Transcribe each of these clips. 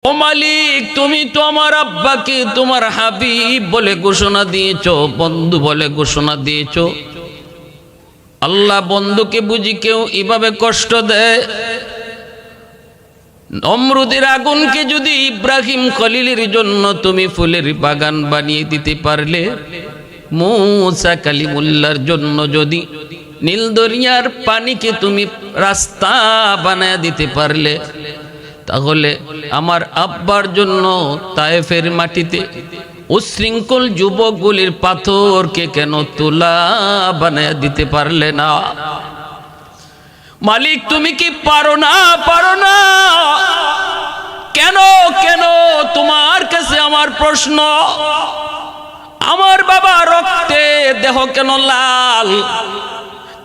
ও মালিক, তুমি তো আমার আব্বাকে তোমার হাবিব বলে ঘোষণা দিয়েছো, বন্ধু বলে ঘোষণা দিয়েছো। আল্লাহ, বন্ধুকে বুঝি কেউ এভাবে কষ্ট দেয়? নমরুদের আগুনকে যদি ইব্রাহিম খলিলের জন্য তুমি ফুলের বাগান বানিয়ে দিতে পারলে, মুসা কালিমুল্লাহর জন্য যদি নীল দরিয়ার পানিকে তুমি রাস্তা বানায় দিতে পারলে, তাহলে আমার আব্বার জন্য তায়েফের মাটিতে উশৃঙ্খল যুবকগুলির পাথরকে কেন তুলা বানায় দিতে পারলে না? মালিক, তুমি কি পারো না? পারো না কেন? কেন? তোমার কাছে আমার প্রশ্ন। আমার বাবা রক্তে দেহ কেন লাল?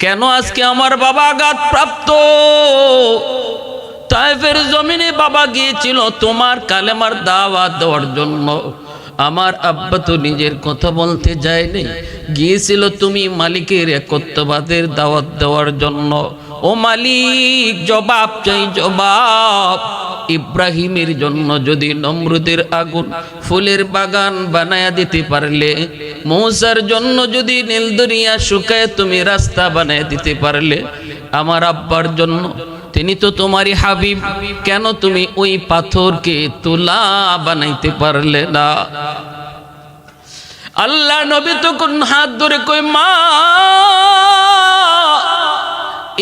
কেন আজকে আমার বাবা আঘাত প্রাপ্ত? তায়েফের জমিনে বাবা গিয়েছিল তোমার কালেমার দাওয়াত দেওয়ার জন্য। আমার আব্বা তো নিজের কথা বলতে যায়নি, গিয়েছিল তুমি মালিকের একত্ববাদের দাওয়াত দেওয়ার জন্য। ও মালিক, জবাব চাই, জবাব। ইব্রাহিমের জন্য যদি নমরুদের আগুন ফুলের বাগান বানায়া দিতে পারলে, মূসার জন্য যদি নীল দরিয়া শুকায় তুমি রাস্তা বানায়া দিতে পারলে, আমার আব্বার জন্য, তিনি তো তোমারই হাবিব, কেন তুমি ওই পাথরকে তুলা বানাইতে পারলে না? আল্লাহ নবী তখন হাত ধরে কই, মা,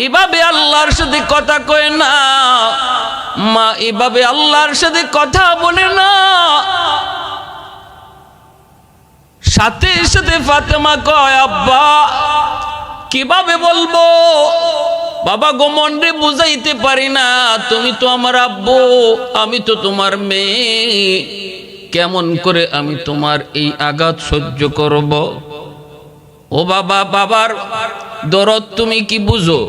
এভাবে আল্লাহর সাথে কথা কয় না মা, এভাবে আল্লাহর সাথে কথা বলে না। সাথে সাথে ফাতেমা কয়, আব্বা কিভাবে বলবো? বাবা গো, মনরে বুঝাইতে পারি না, তুমি তো আমার আব্বু, আমি তো তোমার মেয়ে, কেমন করে আমি তোমার এই আঘাত সহ্য করব? ও বাবা, বাবার দরদ তুমি কি বুঝো?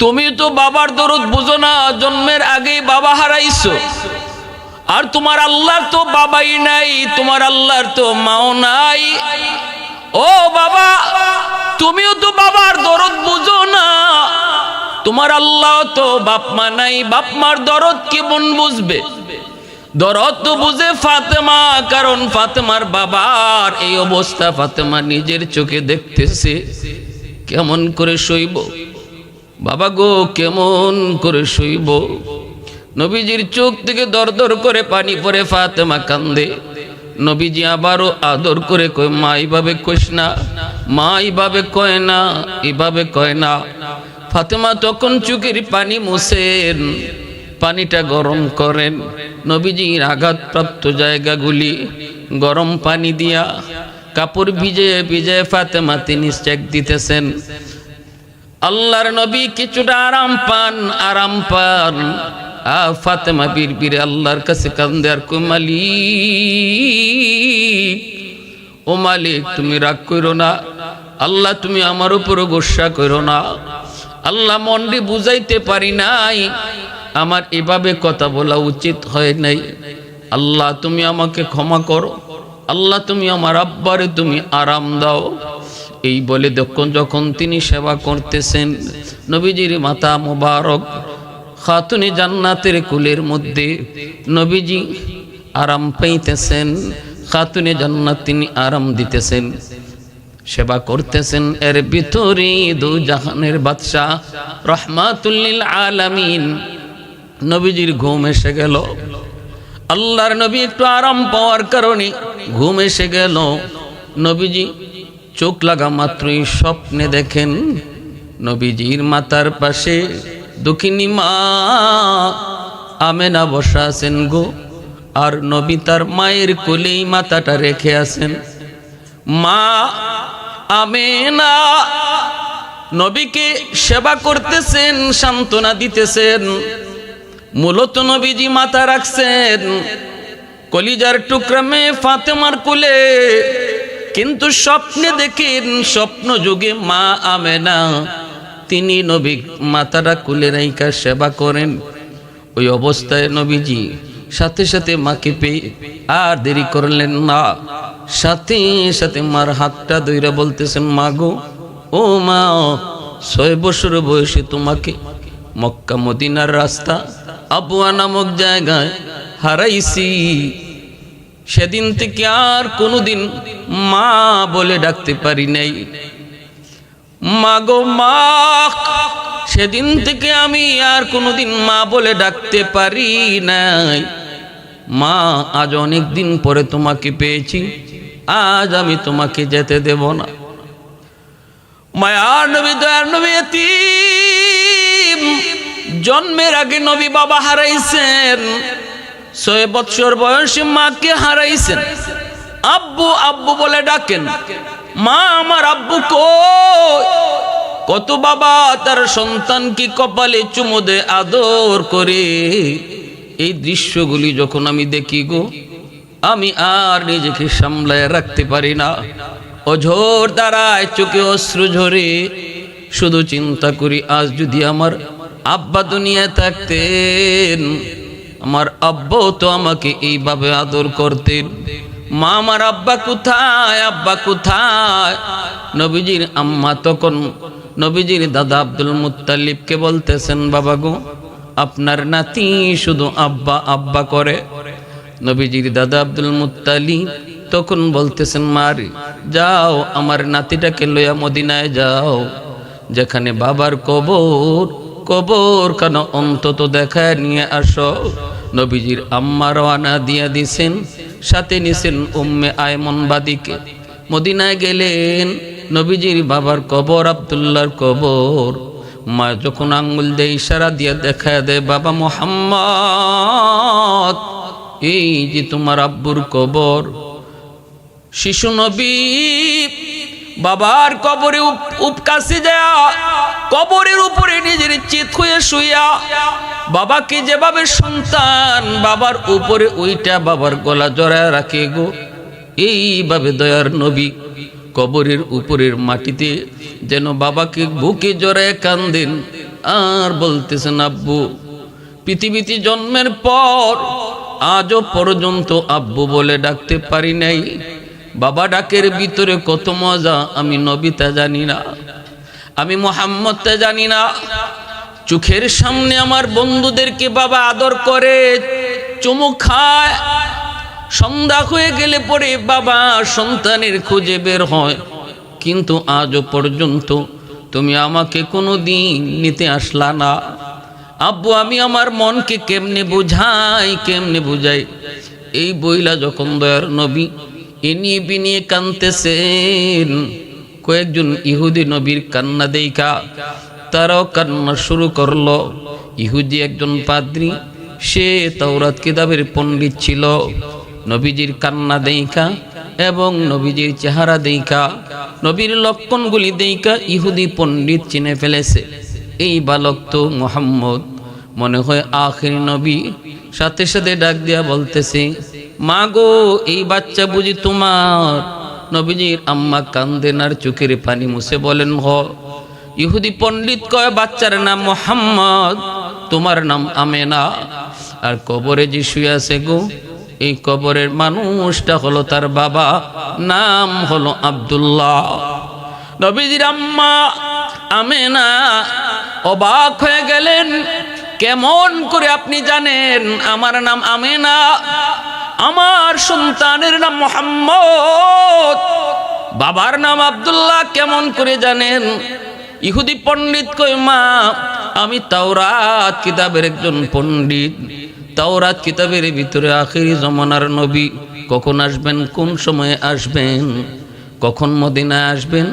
তুমি তো বাবার দরদ বুঝো না, জন্মের আগেই বাবা হারাইছো। আর তোমার আল্লাহর তো বাবাই নাই, তোমার আল্লাহর তো মাও নাই। ও বাবা, তুমিও তো বাবার দরদ বুঝো না, তোমার আল্লাহ তো বাপ মা নাই, বাপ মার দরদ কেমন বুঝবে? দরদ তো বুঝে ফাতেমা, কারণ ফাতেমার বাবার এই অবস্থা ফাতেমা নিজের চোখে দেখতেছে। কেমন করে সইব বাবা গো, কেমন করে সইব? নবীজির চোখ থেকে দর দর করে পানি পড়ে, ফাতেমা কান্দে। নবীজি আবারও আদর করে কয়, মা এইভাবে কইস না, মা এইভাবে কয় না, এইভাবে কয় না। ফাতেমা তখন চোখের পানি মুছেন, পানিটা গরম করেন, নবীজির আঘাতপ্রাপ্ত জায়গাগুলি গরম পানি দিয়া কাপড় ভিজে ভিজে ফাতেমা তিনি চেক দিতেছেন। আল্লাহর নবী কিছুটা আরাম পান, আরাম পান। ফাতেমা বীর আল্লাহর কাছে কান্দে আর কই, মালিক, ও মালিক, তুমি রাগ করো না, আল্লাহ তুমি আমার উপর গোসা করো না। আল্লাহ, মনটি বুঝাইতে পারি নাই, আমার এভাবে কথা বলা উচিত হয় নাই। আল্লাহ, তুমি আমাকে ক্ষমা করো। আল্লাহ, তুমি আমার আব্বারে তুমি আরাম দাও। এই বলে যখন তিনি সেবা করতেছেন, নবীজির মাতা মুবারক খাতুনে জান্নাতের কুলের মধ্যে নবীজি আরাম পাইতেছেন। খাতুনে জান্নাত তিনি আরাম দিতেছেন, সেবা করতেছেন। এর ভিতরে দু জাহানের বাদশা রহমাতুল লিল আলামিন নবীজির ঘুম এসে গেল। আল্লাহর নবী একটু আরাম পাওয়ার কারণে ঘুম এসে গেল। নবীজি চোখ লাগা মাত্রই স্বপ্নে দেখেন নবীজির মাতার পাশে দক্ষিণী মা আমেনা বসা আছেন গো, আর নবী তার মায়ের কোলেই মাথাটা রেখে আছেন। মা আমেনা নবীকে সেবা করতেছেন, সান্ত্বনা দিতেছেন। মূলত নবীজি মাথা রাখছেন কলিজার টুকরা মেয়ে ফাতেমার কোলে, কিন্তু স্বপ্নে দেখেন, স্বপ্ন যুগে মা আমেনা তিনি নবী মাথাটা কোলে রাইকা সেবা করেন। ওই অবস্থায় নবীজি সাথে সাথে মাকে পেয়ে আর দেরি করলেন না, সাথে সাথে মার হাতটা ধইরা বলতেছেন, মা গো, ও মা, 6 বছর বয়সে তোমাকে মক্কা মদিনার রাস্তা আবুয়া নামক জায়গায় হারাইছি, সেদিন থেকে আর কোনোদিন মা বলে ডাকতে পারি নাই। মা গো মা, সেদিন থেকে আমি আর কোনোদিন মা বলে ডাকতে পারি নাই। মা, আজ অনেক দিন পরে তোমাকে পেয়েছি, আজ আমি তোমাকে যেতে দেব না। মায়ার নবী, দয়ার নবী এতিম, জন্মের আগে নবী বাবা হারাইছেন, 6 বছর বয়সে মাকে হারাইছেন। আব্বু আব্বু বলে ডাকেন, মা আমার আব্বু কই? কত বাবা তার সন্তানকে কপালে চুমু দেয়, আদর করে। এই দৃশ্যগুলি যখন আমি দেখি গো, আমি আর নিজেকে সামলায় রাখতে পারি না। অঝোর দাঁড়ায়, চোখে অশ্রু ঝরে, শুধু চিন্তা করি, আজ যদি আমার আব্বা দুনিয়ায় থাকতেন, আমার আব্বা তো আমাকে এইভাবে আদর করতেন। মা, আমার আব্বা কোথায়? আব্বা কোথায়? নবীজির আম্মা তখন নবীজির দাদা আব্দুল মুত্তালিবকে বলতেছেন, বাবা গো, আপনার নাতি শুধু আব্বা আব্বা করে। নবীজির দাদা আব্দুল মুত্তালিব তখন বলতেছেন, মারি যাও, আমার নাতিটাকে লইয়া মদিনায় যাও, যেখানে বাবার কবর, কবর কেন অন্তত দেখায় নিয়ে আসো। নবীজির আম্মা রওনা দিয়া দিছেন, সাথে নিছেন উম্মে আয়মন বাদিকে। মদিনায় গেলেন, নবীজির বাবার কবর, আব্দুল্লাহর কবর। মা যখন আঙ্গুল দিয়ে ইশারা দিয়ে দেখায় দেয়, বাবা মুহাম্মদ, এই যে তোমার আব্বুর কবর। শিশু নবী বাবার কবরে উপকাশে যায়, কবরের উপরে নিজের চিত হয়ে শুইয়া, বাবাকে যেভাবে সন্তান বাবার উপরে ওইটা বাবার গলা জড়ায় রাখে গো, এইভাবে দয়ার নবী কবরের উপরের মাটিতে যেন বাবাকে বুকে জড়ায় কান্দেন আর বলতেছেন, আব্বু, পৃথিবীতে জন্মের পর আজও পর্যন্ত আব্বু বলে ডাকতে পারি নাই। বাবা ডাকের ভিতরে কত মজা আমি নবী তা জানি না, আমি মুহাম্মদ তা জানি না। চোখের সামনে আমার বন্ধুদেরকে বাবা আদর করে, চুমু খায়। সন্ধ্যা হয়ে গেলে পরে বাবা সন্তানের খোঁজে বের হয়, কিন্তু আজও পর্যন্ত তুমি আমাকে কোনো দিন নিতে আসলা না। আব্বু, আমি আমার মনকে কেমনে বুঝাই, কেমনে বুঝাই? এই বইলা যখন দয়ার নবী এনিয়ে বিনিয়ে কাঁদতেছেন, কয়েকজন ইহুদি নবীর কান্না দেইখা তারাও কান্না শুরু করলো। ইহুদি একজন পাদ্রী, সে তাওরাত কিতাবের পণ্ডিত ছিল। নবীজির কান্না দেইখা এবং নবীজির চেহারা দেইখা, নবীর লক্ষণগুলি দেইখা ইহুদি পণ্ডিত চিনে ফেলেছে, এই বালক তো মুহাম্মদ, মনে হয় আখির নবী। সাথে সাথে ডাক দিয়া বলতেছে, মা গো, এই বাচ্চা বুঝি তোমার? নবীজির আম্মা কান্দেন আর চোখের পানি মুছে বলেন, হ। ইহুদি পণ্ডিত কয়, বাচ্চার নাম মুহাম্মদ, তোমার নাম আমেনা। আর কবরে যে শুয়ে আছে গো, এই কবরের মানুষটা হলো তার বাবা, নাম হলো আব্দুল্লাহ। নবীজির আম্মা আমেনা অবাক হয়ে গেলেন, কেমন করে আপনি জানেন আমার নাম আমেনা, আমার সন্তানের নাম মুহাম্মদ, বাবার নাম আব্দুল্লাহ, কেমন করে জানেন? ইহুদি পণ্ডিত কই, মা, আমি তাওরাত কিতাবের একজন পণ্ডিত। তাওরাত কিতাবের ভিতরে আখিরি জমানার নবী কখন আসবেন, কোন সময়ে আসবেন, কখন মদিনায় আসবেন,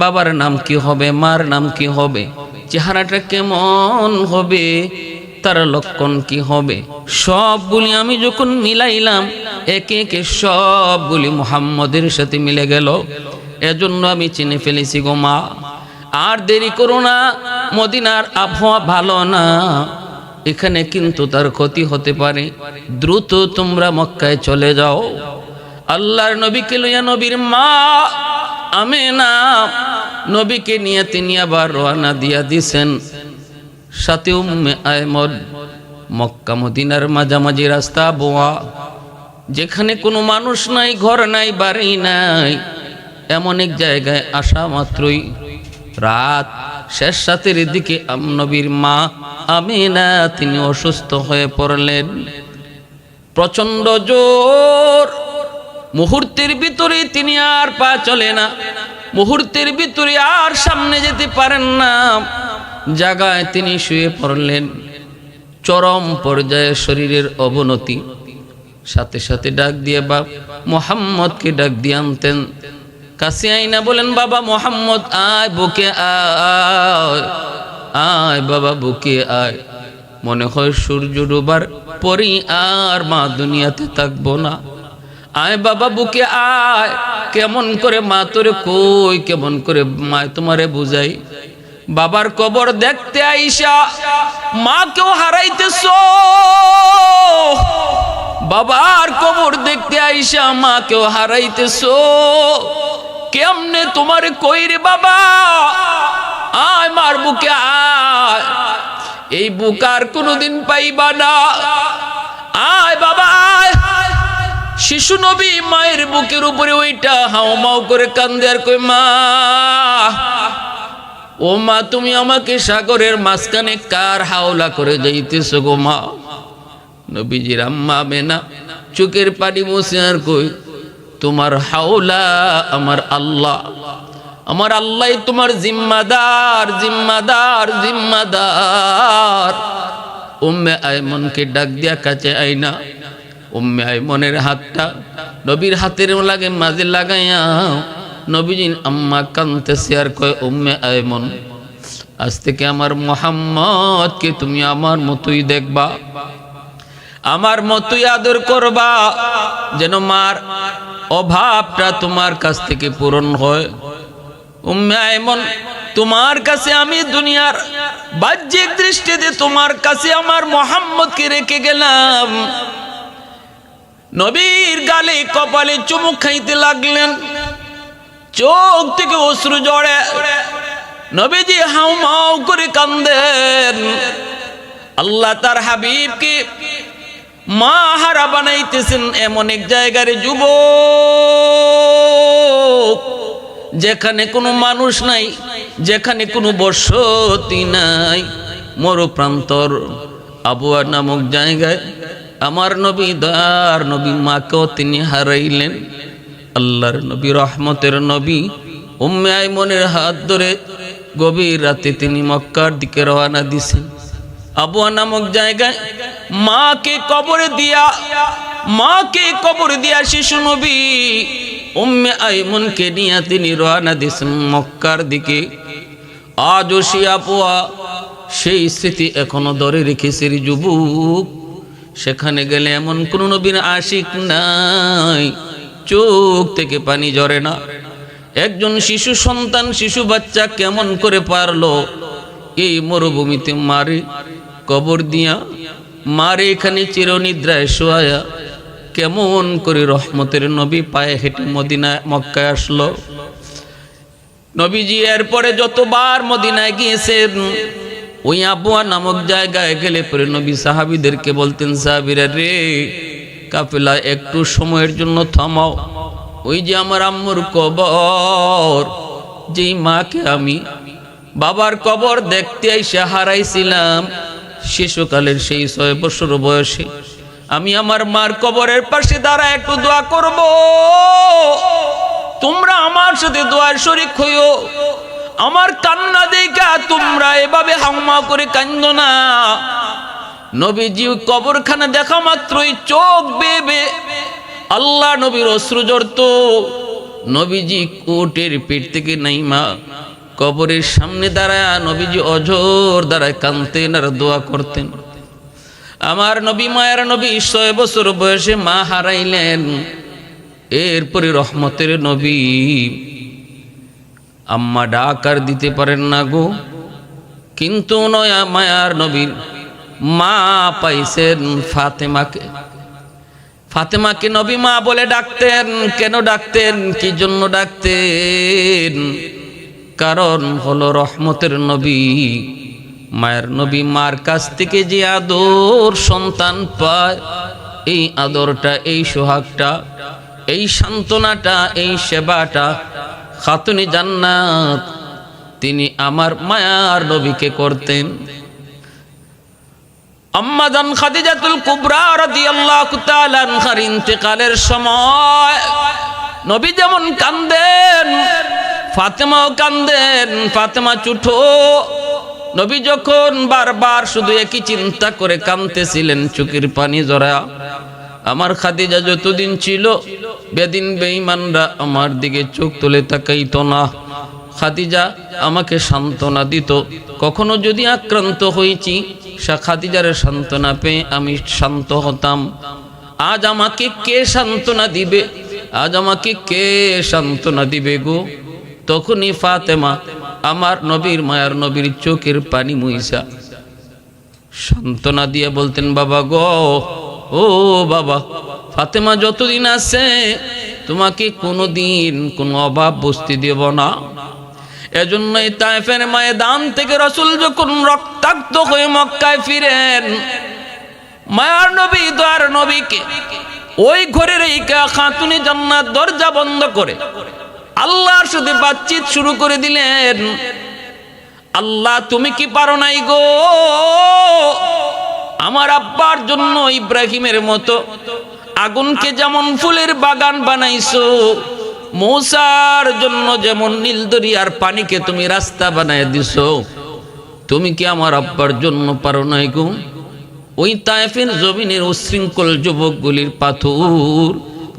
বাবার নাম কি হবে, মার নাম কি হবে, চেহারাটা কেমন হবে, তার লক্ষণ কি হবে, সবগুলি আমি যখন মিলাইলাম, একে একে সবগুলি মুহাম্মদের সাথে মিলে গেল। এজন্য আমি চিনে ফেলেছি গো মা, আর দেরি করো না, মদিনার আবহাওয়া ভালো না, এখানে কিন্তু তার ক্ষতি হতে পারে, দ্রুত তোমরা মক্কায় চলে যাও। আল্লাহর নবীকে লইয়া নবীর মা আমেনা নবীকে নিয়ে তিনি আবার রওনা দিয়া দিছেন, সাথে উম্মে আয়মন। মক্কা মদিনার মাঝামাঝি রাস্তা বোয়া, যেখানে কোনো মানুষ নাই, ঘর নাই, বাড়ি নাই, এমন এক জায়গায় আসা মাত্রই রাত শেষ রাতের দিকে নবীর মা আমেনা তিনি অসুস্থ হয়ে পড়লেন। প্রচন্ড জোর। মুহূর্তের ভিতরে তিনি আর পা চলে না, মুহূর্তের ভিতরে আর সামনে যেতে পারেন না, জায়গায় তিনি শুয়ে পড়লেন। চরম পর্যায়ে শরীরের অবনতি। সাথে সাথে ডাক দিয়ে বাপ মোহাম্মদকে ডাক দিয়ে আনতেন। কাছে আইনা বলেন, বাবা মোহাম্মদ আয়, বুকে আয়, আয় বাবা বুকে আয়। মনে হয় সূর্য ডোবার পরই আর মা দুনিয়াতে থাকবো না। আয় বাবা বুকে আয়। কেমন করে মা তোরে কই, কেমন করে মা তোমারে বুঝাই। বাবার কবর দেখতে আইসা মা কেউ হারাইতেছো, বাবার কবর দেখতে আইসা মা কেউ হারাইতেছো। কেমনে তোমারে কই রে বাবা, আয় মার বুকে আয়। এই বুক আর কোনোদিন পাইবা না, আয় বাবা আয়। শিশু নবী মায়ের বুকের উপরে ওইটা হাও মাও করে কান্দে আর কই, মা ও মা তুমি আমাকে সাগরের মাঝখানে কার হাওলা করে যাইতেছো গো মা। নবীজির আম্মা মেনা চোখের পানি মুছে আর কই, তোমার হাওলা আমার আল্লাহ, আমার আল্লাহ তোমার জিম্মাদার, জিম্মাদার, জিম্মাদার। উম্মে আয়মনকে ডাক দিয়া কাছে আইনা উম্মে আয়মনের হাতটা নবীর হাতের লাগে মাঝে লাগাইয়া নবীজির আম্মা কাঁদতেছে আর কয়, উম্মে আয়মন আজ থেকে আমার মুহাম্মদকে তুমি আমার মতোই দেখবা, আমার মতোই আদর করবা, যেন মার অভাবটা তোমার কাছ থেকে পূরণ হয়। উম্মে আয়মন তোমার কাছে আমি দুনিয়ার বাহ্যিক দৃষ্টিতে তোমার কাছে আমার মুহাম্মদকে রেখে গেলাম। নবীর গালে কপালে চুমুক খাইতে লাগলেন, চোখ থেকে অশ্রু ঝরে। নবীজি হাউ মাউ করে কান্দেন। আল্লাহ তার হাবিবকে মা হারা বানাইতেছেন এমন এক জায়গার যুবক যেখানে কোনো মানুষ নাই, যেখানে কোনো বসতি নাই, মরুপ্রান্তর আবুয়া নামক জায়গায় আমার নবী দয়ার নবী মাকেও তিনি হারাইলেন। আল্লাহর নবী রহমতের নবী উম্মে আয়মনের হাত ধরে গভীর রাতে তিনি মক্কার দিকে রওনা দিছেন। আবুয়া নামক জায়গায় মাকে কবর দিয়া শিশু নবী উম্মে আয়মনকে নিয়ে তিনি রওনা দিছেন মক্কার দিকে। আজও সে আবুয়া সেই স্মৃতি এখনো ধরে রেখেছে যুবক। সেখানে গেলে এমন কোন নবীর আশিক নাই, চোখ থেকে পানি ঝরে না। একজন শিশু সন্তান, শিশু বাচ্চা কেমন করে পারলো এই মরুভূমিতে মারে কবর দিয়া, মারে এখানে চিরনিদ্রায় শোয়া, কেমন করে রহমতের নবী পায়ে হেঁটে মদিনায় মক্কায় আসলো। নবীজি এরপরে যতবার মদিনায় গিয়েছেন ওই আবুয়া নামক জায়গায় গেলে পরে নবী সাহাবীদেরকে বলতেন, সাহাবীরা রে কাফেলা একটু সময়ের জন্য থামাও, ওই যে আমার আম্মুর কবর, যেই মাকে আমি বাবার কবর দেখতে এসে হারাইছিলাম শিশুকালের সেই 6 বছর বয়সে, আমি আমার মার কবরের পাশে দাঁড়ায় একটু দোয়া করব, তোমরা আমার সাথে দোয়ার শরীক হইও। আমার কান্না দেখা তোমরা এভাবে হাউমা করে কান্দো না। নবীজি কবরখানা দেখা মাত্রই চোখ বেবে আল্লাহ নবীর অশ্রু ঝরত। নবীজি কোটের পেট থেকে নাইমা কবরের সামনে দাঁড়ায় নবীজি অঝোর দাঁড়ায় কাঁদতেন আর দোয়া করতেন। আমার নবী মায়ের নবী 6 বছর বয়সে মা হারাইলেন। এরপরে রহমতের নবী আম্মা ডাকার দিতে পারেন না গো, কিন্তু নয়া মায়ার নবীর মা পাইছেন ফাতেমাকে। ফাতেমাকে নবী মা বলে ডাকতেন। কেন ডাকতেন, কি জন্য ডাকতেন? কারণ হলো রহমতের নবী মায়ের নবী মার কাছ থেকে যে আদর সন্তান পায়, এই আদরটা, এই সোহাগটা, এই সান্ত্বনাটা, এই সেবাটা খাতুনে জান্নাত তিনি আমার মায়ার নবীকে করতেন। আম্মা জান খাদিজাতুল কুবরা রাদিয়াল্লাহু তাআলা আনহার ইন্তেকালের সময় নবী যেমন কান্দেন, ফাতেমাও কান্দেন। ফাতেমা চুঠো। নবী যখন বারবার শুধু একই চিন্তা করে কাঁদতেছিলেন, চোখের পানি জরা। আমার খাদিজা যতদিন ছিল বেদিন বেঈমানরা আমার দিকে চোখ তুলে তাকাইতো না। খাদিজা আমাকে সান্ত্বনা দিত। কখনো যদি আক্রান্ত হয়েছি, খাদিজার সান্ত্বনা পেয়ে আমি শান্ত হতাম। আজ আমাকে কে সান্ত্বনা দিবে? আজ আমাকে কে সান্ত্বনা দিবে গো? তখনই ফাতেমা আমার নবীর মায়ার নবীর চোখের পানি মুইসা সান্ত্বনা দিয়ে বলতেন, বাবা গো, ও বাবা, ফাতেমা যতদিন আছে তোমাকে কোনোদিন কোনো অভাব বসতে দেব না। এজন্যই তায়েফের ময়দান থেকে রাসূল যখন রক্তাক্ত হয়ে মক্কায় ফিরেন, মায়ার নবী দয়ার নবীকে ওই ঘরের এই খাতুনে জান্নাত দরজা বন্ধ করে আল্লাহর সাথে বাতচিত শুরু করে দিলেন। আল্লাহ, তুমি কি পারো নাই গো আমার আব্বার জন্য ইব্রাহিমের মতো আগুনকে যেমন ফুলের বাগান বানাইছো, মূসার জন্য যেমন নীল দরিয়ার পানিকে তুমি রাস্তা বানায় দিছো, তুমি কি আমার আব্বার জন্য পারো নাই গো? ওই তায়েফের জমিনের উশৃঙ্খল যুবকগুলির পাথর,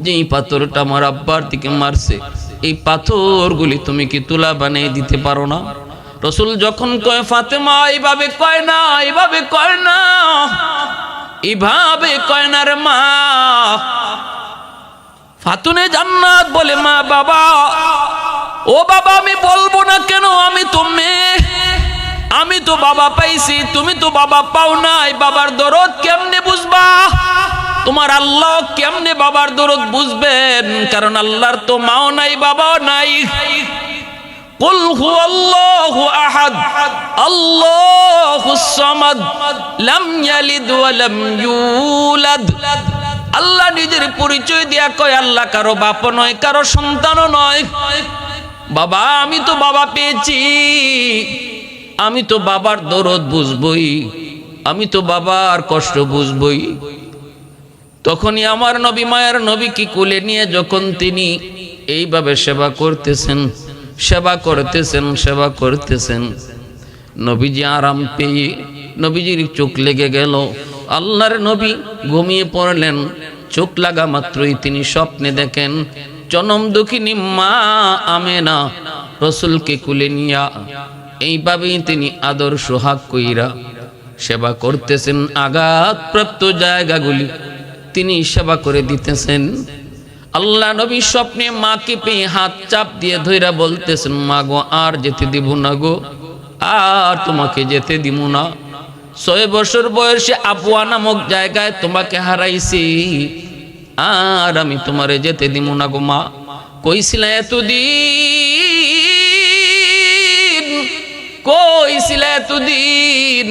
যেই পাথরটা আমার আব্বার দিকে মারছে, এই পাথরগুলি তুমি কি তুলা বানিয়ে দিতে পারো না? রাসূল যখন কয়, ফাতেমা এইভাবে কয় না, এইভাবে কয় না, এইভাবে কয় না রে মা। ফাতুনে জান্নাত বলে, মা বাবা, ও বাবা, আমি বলবো না কেন? আমি তো বাবা পাইছি, তুমি তো বাবা পাও নাই। বাবার দরদ কেমনে বুঝবা? তোমার আল্লাহ কেমনে বাবার দরদ বুঝবেন? কারণ আল্লাহর তো মাও নাই, বাবাও নাই। কুল হুয়াল্লাহু আহাদ আল্লাহুস সামাদ লাম ইয়ালিদ ওয়া লাম ইউলাদ। আল্লাহ নিজের পরিচয় দিয়া কয়, আল্লাহ কারো বাপ নয়, কারো সন্তানও নয়। বাবা, আমি তো বাবা পেয়েছি, আমি তো বাবার দরদ বুঝবই, আমি তো বাবার কষ্ট বুঝবই। তখনই আমার নবী মায়ের নবীকে কোলে নিয়ে যখন তিনি এইভাবে সেবা করতেছেন, সেবা করতেছেন, নবীজি আরাম পেয়ে নবীজির চোখ লেগে গেল। আল্লাহর নবী ঘুমিয়ে পড়লেন। চোখ লাগা মাত্রই তিনি স্বপ্নে দেখেন জনম দুঃখিনী মা আমেনা রাসূলকে কোলে নিয়া এইভাবেই তিনি আদর সোহাগ কইরা সেবা করতেছেন। আঘাতপ্রাপ্ত জায়গাগুলি তিনি সেবা করে দিতেছেন। আল্লাহ নবী স্বপ্নে মাকে পেয়ে হাত চাপ দিয়ে ধইরা বলতেছেন, মা গো, আর যেতে দিব না গো, আর তোমাকে যেতে দিব না। 6 বছর বয়সে আবুয়া নামক জায়গায় তোমাকে হারাইছি, আর আমি তোমারে যেতে দিব না গো মা। কইছিলা এতদিন,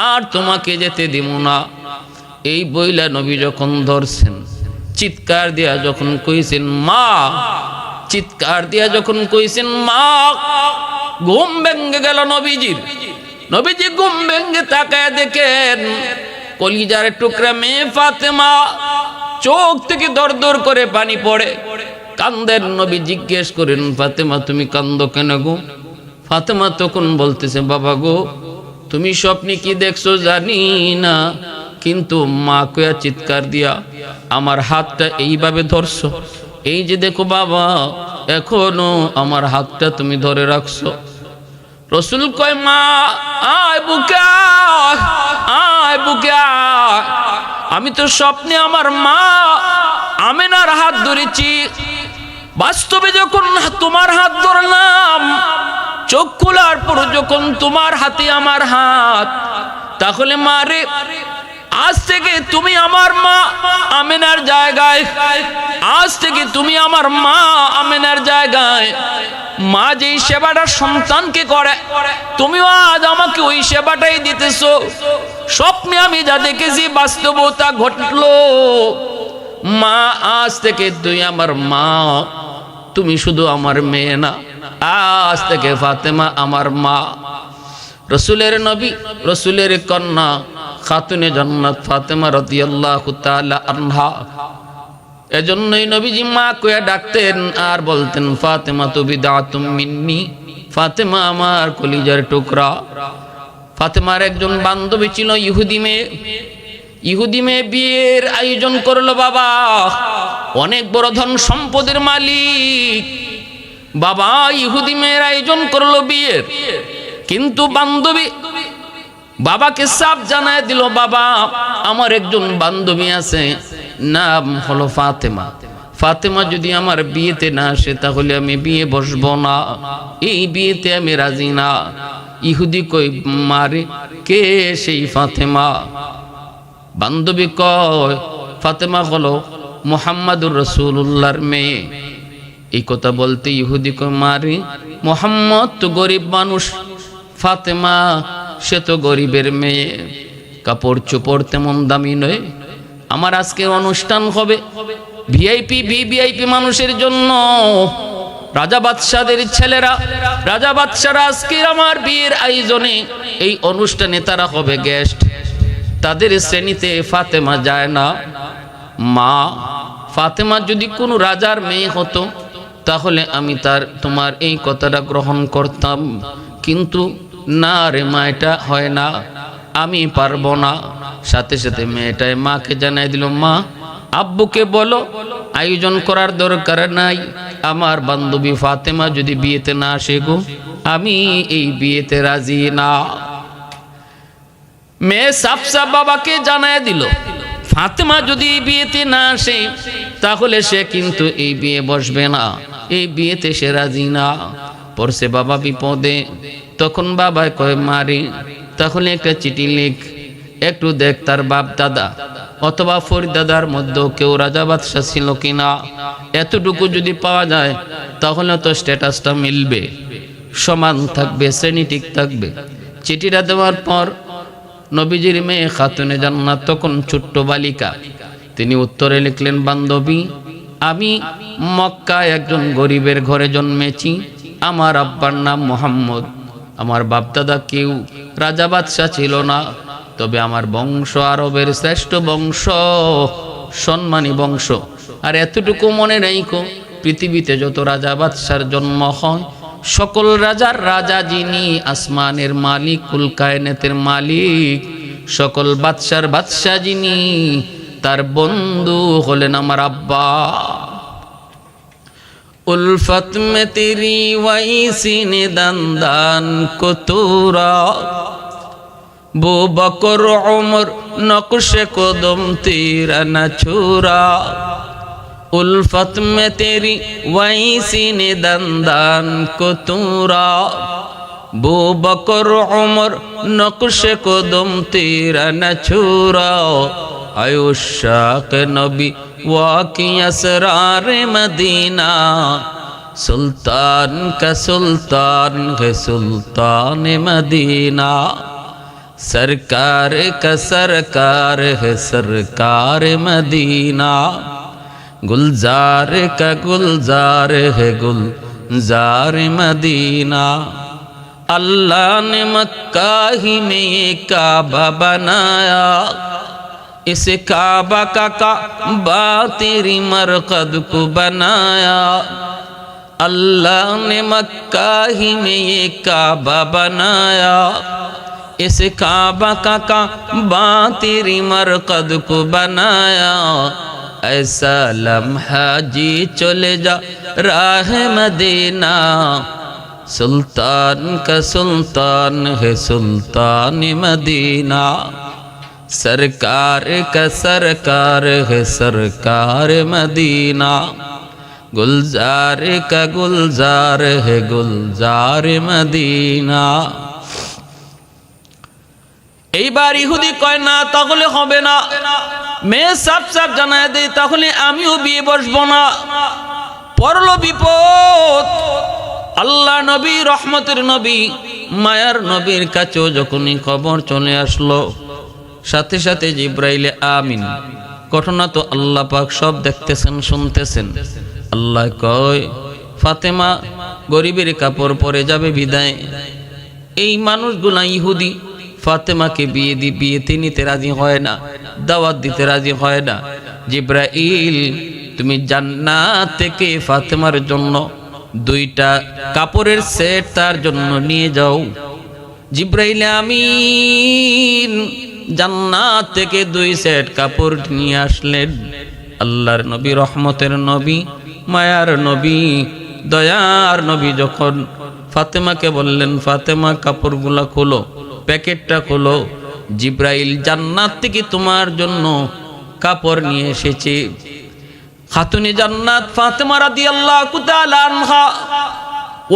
আর তোমাকে যেতে দিব না। এই বইলা নবী যখন ধরছেন, চিৎকার দিয়া যখন কইছেন মা, চিৎকার দিয়া যখন কইছেন মা, ঘুম ভেঙে গেল নবীজির। নবীজি ঘুম ভেঙে তাকায় দেখেন কলিজার টুকরা মেয়ে ফাতেমা, চোখ থেকে দর দর করে পানি পড়ে, কান্দেন। নবী জিজ্ঞেস করেন, ফাতেমা তুমি কান্দো কেন গো? ফাতেমা তখন বলতেছে, বাবা গো, তুমি স্বপ্নে কি দেখছো জানি না, কিন্তু মা কয়া চিৎকার দিয়া আমার হাতটা এইভাবে ধরছো। এই যে দেখো বাবা, এখনো আমার হাতটা তুমি ধরে রাখছো। রাসূল কয়, মা আয় বুকে আয়, বুকে আয়। আমি তো স্বপ্নে আমার মা আমেনার হাত ধরেছি, বাস্তবে যখন তোমার হাত ধরলাম, চোখ খোলার পর যখন তোমার হাতে আমার হাত, তাহলে মা রে, আজ থেকে তুমি আমার মা আমেনার জায়গায়, আজ থেকে তুমি আমার মা আমেনার জায়গায়। মা যেই সেবাটা সন্তানকে করে, তুমিও আজ আমাকে ওই সেবাটাই দিতেছো। স্বপ্নে আমি যা দেখেছি বাস্তবতা ঘটলো। মা, আজ থেকে তুই আমার মা, তুমি শুধু আমার মেয়ে না, আজ থেকে ফাতেমা আমার মা। রসুলের নবী, রসুলের কন্যা খাতুনে জান্নাত ফাতেমা রাদিয়াল্লাহু তাআলা আনহা। এজন্যই নবীজি মা কইয়া ডাকতেন আর বলতেন ফাতেমা তু বিদআতুম মিন্নি, ফাতেমা আমার কলিজার টুকরা। ফাতেমার একজন বান্ধবী ছিল ইহুদি মেয়ে। ইহুদি মেয়ে বিয়ের আয়োজন করলো বাবা, অনেক বড় ধন সম্পদের মালিক বাবা। ইহুদি মেয়ের আয়োজন করলো বিয়ের, কিন্তু বান্ধবী বাবাকে সাফ জানায় দিল, বাবা আমার একজন বান্ধবী আছে, নাম হলো ফাতেমা। ফাতেমা যদি আমার বিয়েতে না আসে তাহলে আমি বিয়ে বসবো না, এই বিয়েতে আমি রাজি না। ইহুদি কই মারে কে সেই ফাতেমা? বান্ধবী কয় ফাতেমা হলো মুহাম্মাদুর রাসূলুল্লাহর মেয়ে। এই কথা বলতে ইহুদি কয় মারে মুহাম্মদ তো গরিব মানুষ, ফাতেমা সে তো গরিবের মেয়ে, কাপড় চোপড় তেমন দামি নয়। আমার আজকে অনুষ্ঠান হবে ভিআইপি ভিভিআইপি মানুষের জন্য, রাজা বাদশাদের ছেলেরা, রাজা বাদশারা আজকে আমার বিয়ের আয়োজনে এই অনুষ্ঠানে তারা হবে গেস্ট, তাদের শ্রেণীতে ফাতেমা যায় না। মা ফাতেমা যদি কোনো রাজার মেয়ে হতো তাহলে আমি তোমার এই কথাটা গ্রহণ করতাম, কিন্তু না রে মা, এটা হয় না, আমি পারবো না। সাথে সাথে মেয়েটাই মাকে জানাই দিল, মা আব্বুকে বলো আয়োজন করার দরকার নাই, আমার বান্ধবী ফাতেমা যদি বিয়েতে না আসে গো, আমি এই বিয়েতে রাজি না। মেয়ে সাফ সাফ বাবাকে জানায় দিল, ফাতেমা যদি এই বিয়েতে না আসে তাহলে সে কিন্তু এই বিয়ে বসবে না, এই বিয়েতে সে রাজি না। পড়ছে বাবা বিপদে। তখন বাবা কয় মারি তাহলে একটা চিঠি লিখ, একটু দেখ তার বাপ দাদা অথবা ফরিদাদার মধ্যে কেউ রাজা বাদশা ছিল কিনা, এতটুকু যদি পাওয়া যায় তাহলে তো স্ট্যাটাসটা মিলবে, সমান থাকবে, শ্রেণী ঠিক থাকবে। চিঠিটা দেওয়ার পর নবীজির মেয়ে খাতুনে জান্নাত তখন ছোট্ট বালিকা, তিনি উত্তরে লিখলেন, বান্ধবী আমি মক্কায় একজন গরিবের ঘরে জন্মেছি, আমার আব্বার নাম মুহাম্মদ, আমার বাপদাদা কেউ রাজা বাদশা ছিল না, তবে আমার বংশ আরবের শ্রেষ্ঠ বংশ, সম্মানী বংশ। আর এতটুকু মনে রাখো, পৃথিবীতে যত রাজা বাদশার জন্ম হয় সকল রাজার রাজা যিনি, আসমানের মালিক, কুল কায়নাতের মালিক, সকল বাদশার বাদশা যিনি, তার বন্ধু হলেন আমার আব্বা। उल्फत में तेरी वैसी ने दंदान को तूरा, बो बकर उमर नक्श कदम तेरा न छुरा। उल्फत में तेरी वैसी ने दंदान को तूरा, बो बकर उमर नक्श कदम तेरा न छुरा। आयुशाक नबी वाकी असरार मदीना, सुल्तान का सुल्तान है सुल्तान मदीना। सरकार का सरकार है सरकार मदीना, गुलजार का गुलजार है गुलजार मदीना। अल्लाह ने मक्का ही में ये काबा बनाया, इस काबा का काबा तेरी मरकद को बनाया। अल्लाह ने मक्का ही में ये काबा बनाया, इस काबा का काबा तेरी मरकद को बनाया। ऐसा लम्हा जी चले जा राह मदीना, सुल्तान का सुल्तान है सुल्तान मदीना। सरकार का सरकार है सरकार मदीना, गुलजार का गुलजार है गुलजार मदीना। এইবার ইহুদি কয় না তাহলে হবে না, মেয়ে সাফ সাফ জানায় দেয় তাহলে আমিও বিয়ে বসবো না। পড়লো বিপদ। আল্লাহ নবী, রহমতের নবী, মায়ার নবীর কাছেও যখনই খবর চলে আসলো, সাথে সাথে জিব্রাইলে আমিন। ঘটনা তো আল্লাহ পাক সব দেখতেছেন, শুনতেছেন। আল্লাহ কয় ফাতেমা গরিবের কাপড় পরে যাবে বিদায়। এই মানুষগুলা ইহুদি ফাতেমাকে বিয়েতে নিতে রাজি হয় না, দাওয়াত দিতে রাজি হয় না। জিব্রাইল তুমি জান্নাত থেকে ফাতেমার জন্য 2টা কাপড়ের সেট তার জন্য নিয়ে যাও। জিব্রাইল আমিন জান্নাত থেকে 2 সেট কাপড় নিয়ে আসলেন। আল্লাহর নবী, রহমতের নবী, মায়ার নবী, দয়ার নবী যখন ফাতেমাকে বললেন, ফাতেমা কাপড়গুলা খোলো, প্যাকেটটা খোলো, জিব্রাইল জান্নাত থেকে তোমার জন্য কাপড় নিয়ে এসেছে। খাতুনে জান্নাত ফাতেমা রাদিয়াল্লাহু তাআলা আনহা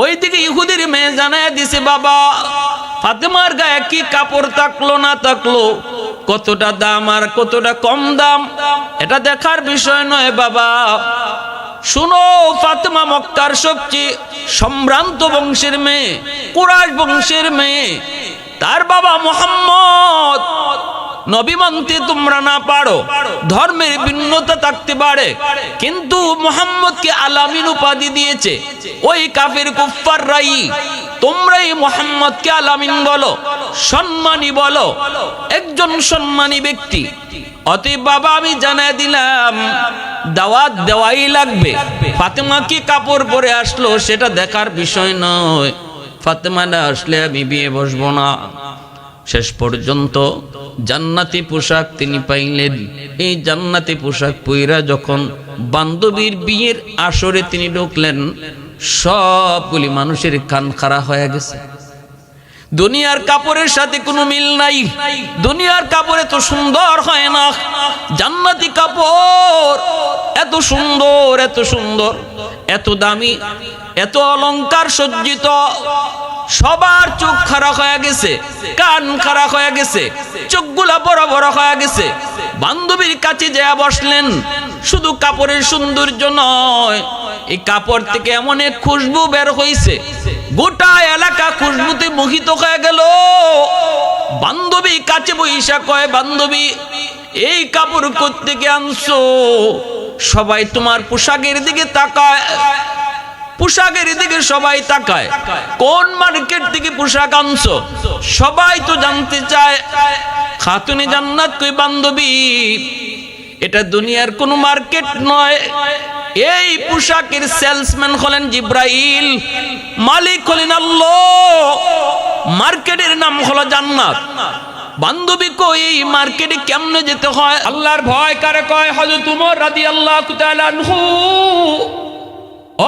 ওইদিকে ইহুদির মেয়ে জানায় দিছে, বাবা ফাতেমার গায়ে কি কাপড় থাকলো না থাকলো, কতটা দাম আর কতটা কম দাম, এটা দেখার বিষয় নয় বাবা। শুনো, ফাতেমা মক্কার সবচেয়ে সম্ভ্রান্ত বংশের মেয়ে, কুরাইশ বংশের মেয়ে। তার বাবা মুহাম্মদ, নবী মানতে তোমরা না পারো, ধর্মের ভিন্নতা থাকতে পারে, কিন্তু মুহাম্মদকে আলামিন উপাধি দিয়েছে ওই কাফির কুফফাররাই। তোমরাই মুহাম্মদকে আলামিন বলো, সম্মানী বলো, একজন সম্মানী ব্যক্তি। অতএব বাবা আমি জানাই দিলাম দাওয়াত দেওয়াই লাগবে। ফাতেমা কি কাপড় পরে আসলো সেটা দেখার বিষয় নয়, ফাতেমা না আসলে আমি বিয়ে বসবো না। শেষ পর্যন্ত জান্নাতি পোশাক তিনি পাইলেন। এই জান্নাতি পোশাক পইরা যখন বান্ধবীর বিয়ের আসরে তিনি ঢুকলেন, সবগুলি মানুষের কান খাড়া হয়ে গেছে। দুনিয়ার কাপড়ের সাথে কোনো মিল নাই, দুনিয়ার কাপড় এত সুন্দর হয় না, জান্নাতি কাপড় এত সুন্দর, এত সুন্দর, এত দামি, এত অলংকার সজ্জিত। সবার চোখ খারাপ হয়ে গেছে, কান খারাপ হয়ে গেছে, চোখগুলা বড় বড় হয়ে গেছে। বান্ধবীর কাছে যেয়া বসলেন, শুধু কাপড়ের সৌন্দর্য নয়, এই কাপড় থেকে এমন এক খুশবু বের হইছে, গোটা এলাকা খুশবুতে মোহিত হয়ে গেল। বান্ধবী কাছে বইসা কয়, বান্ধবী এই কাপড় কোত্থেকে আনছো? সবাই তোমার পোশাকের দিকে তাকায়, পোশাকের দিকে সবাই তাকায়, কোন মার্কেট থেকে পোশাক আনছো সবাই তো জানতে চায়। খাতুনে জান্নাত কই, বান্ধবী এটা দুনিয়ার কোন মার্কেট নয়, এই পোশাকের সেলসম্যান হলেন জিব্রাইল, মালিক হলেন আল্লাহ, মার্কেটের নাম হলো জান্নাত। বান্ধবী কই এই মার্কেটে কেমনে যেতে হয়? আল্লাহর ভয় কারে কয়? হযরত ওমর রাদিয়াল্লাহু তাআলা আনহু,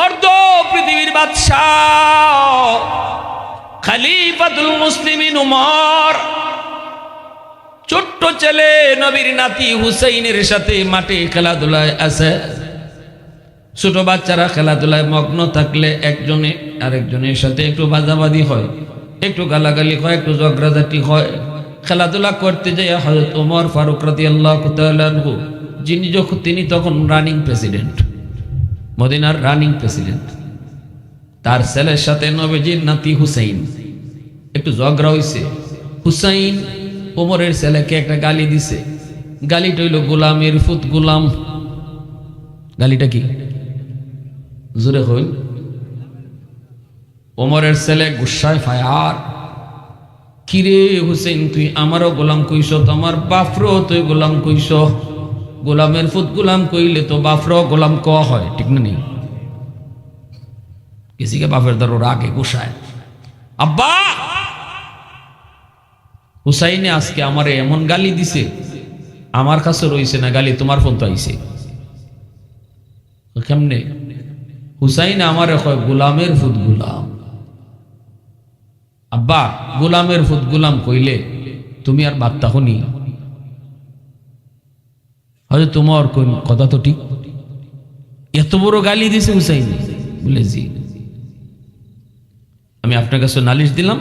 অর্ধ পৃথিবীর বাদশাহ, খলিফাতুল মুসলিমিন ওমর, ছোট্ট ছেলে নবীর নাতি হুসাইনের সাথে মাঠে খেলাধুলায় আছে। ছোট বাচ্চারা খেলাধুলায় মগ্ন থাকলে একজনে আরেকজনের সাথে একটু বাজাবাজি হয়, একটু গালাগালি হয়, একটু ঝগড়াঝাটি হয়। খেলাধুলা করতে যাই হযরত ওমর ফারুক রাদিয়াল্লাহু তাআলা আনহু, তিনি তখন রানিং প্রেসিডেন্ট, মদিনার রানিং প্রেসিডেন্ট, তার ছেলের সাথে নবীজির নাতি হুসাইন একটু ঝগড়া হইছে। হুসাইন ওমরের ছেলেকে একটা গালি দিছে, গালিটা হইল গোলামের ফুত গোলাম। গালিটা কি? জোরে হইল। ওমরের ছেলে গুসায় ফায়ার, কিরে হুসেন তুই আমারও গোলাম কইস, তোমার বাপরও তুই গোলাম কইস, গোলামের ফুত গোলাম কইলে তো বাপরও গোলাম কওয়া হয়, ঠিক না? নেই কিসিকে বাপের দ্বারা রাগে গুসায়। আব্বা হুসাইনে আজকে আমারে এমন গালি দিছে, আমার কাছে রইছে না গালি, তোমার ফোন তো আইছে। কেমনে? হুসাইনে আমারে কয় গোলামের ফুত গোলাম। আব্বা গোলামের ফুত গোলাম কইলে তুমি আর বার্তা শুনি, হয়তো তোমার কোন কথা তো ঠিক। এত বড় গালি দিছে হুসাইন? বলে জি, আমি আপনার কাছে নালিশ দিলাম,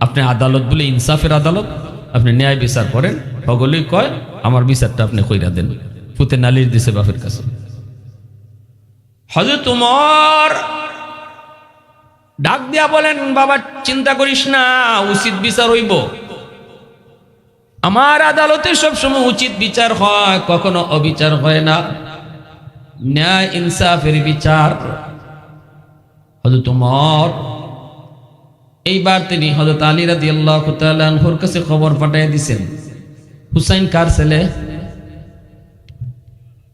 আপনি আদালত বলে ইনসাফের আদালত, আপনি ন্যায় বিচার করেন, সকলেই কয় আমার বিচারটা আপনি কইরা দেন। ফুতে নালিশ দিছে বাপের কাছে। হযরত ওমর ডাক দিয়া বলেন, বাবা চিন্তা করিস না, উচিত বিচার হইব। আমার আদালতে সবসময় উচিত বিচার হয়, কখনো অবিচার হয় না, ন্যায় ইনসাফের বিচার। হযরত ওমর এইবার তিনি হযরত আলী রাদিয়াল্লাহু তাআলা আনহুর কাছে খবর পাঠিয়ে দিয়েছেন, হুসাইন কার ছেলে?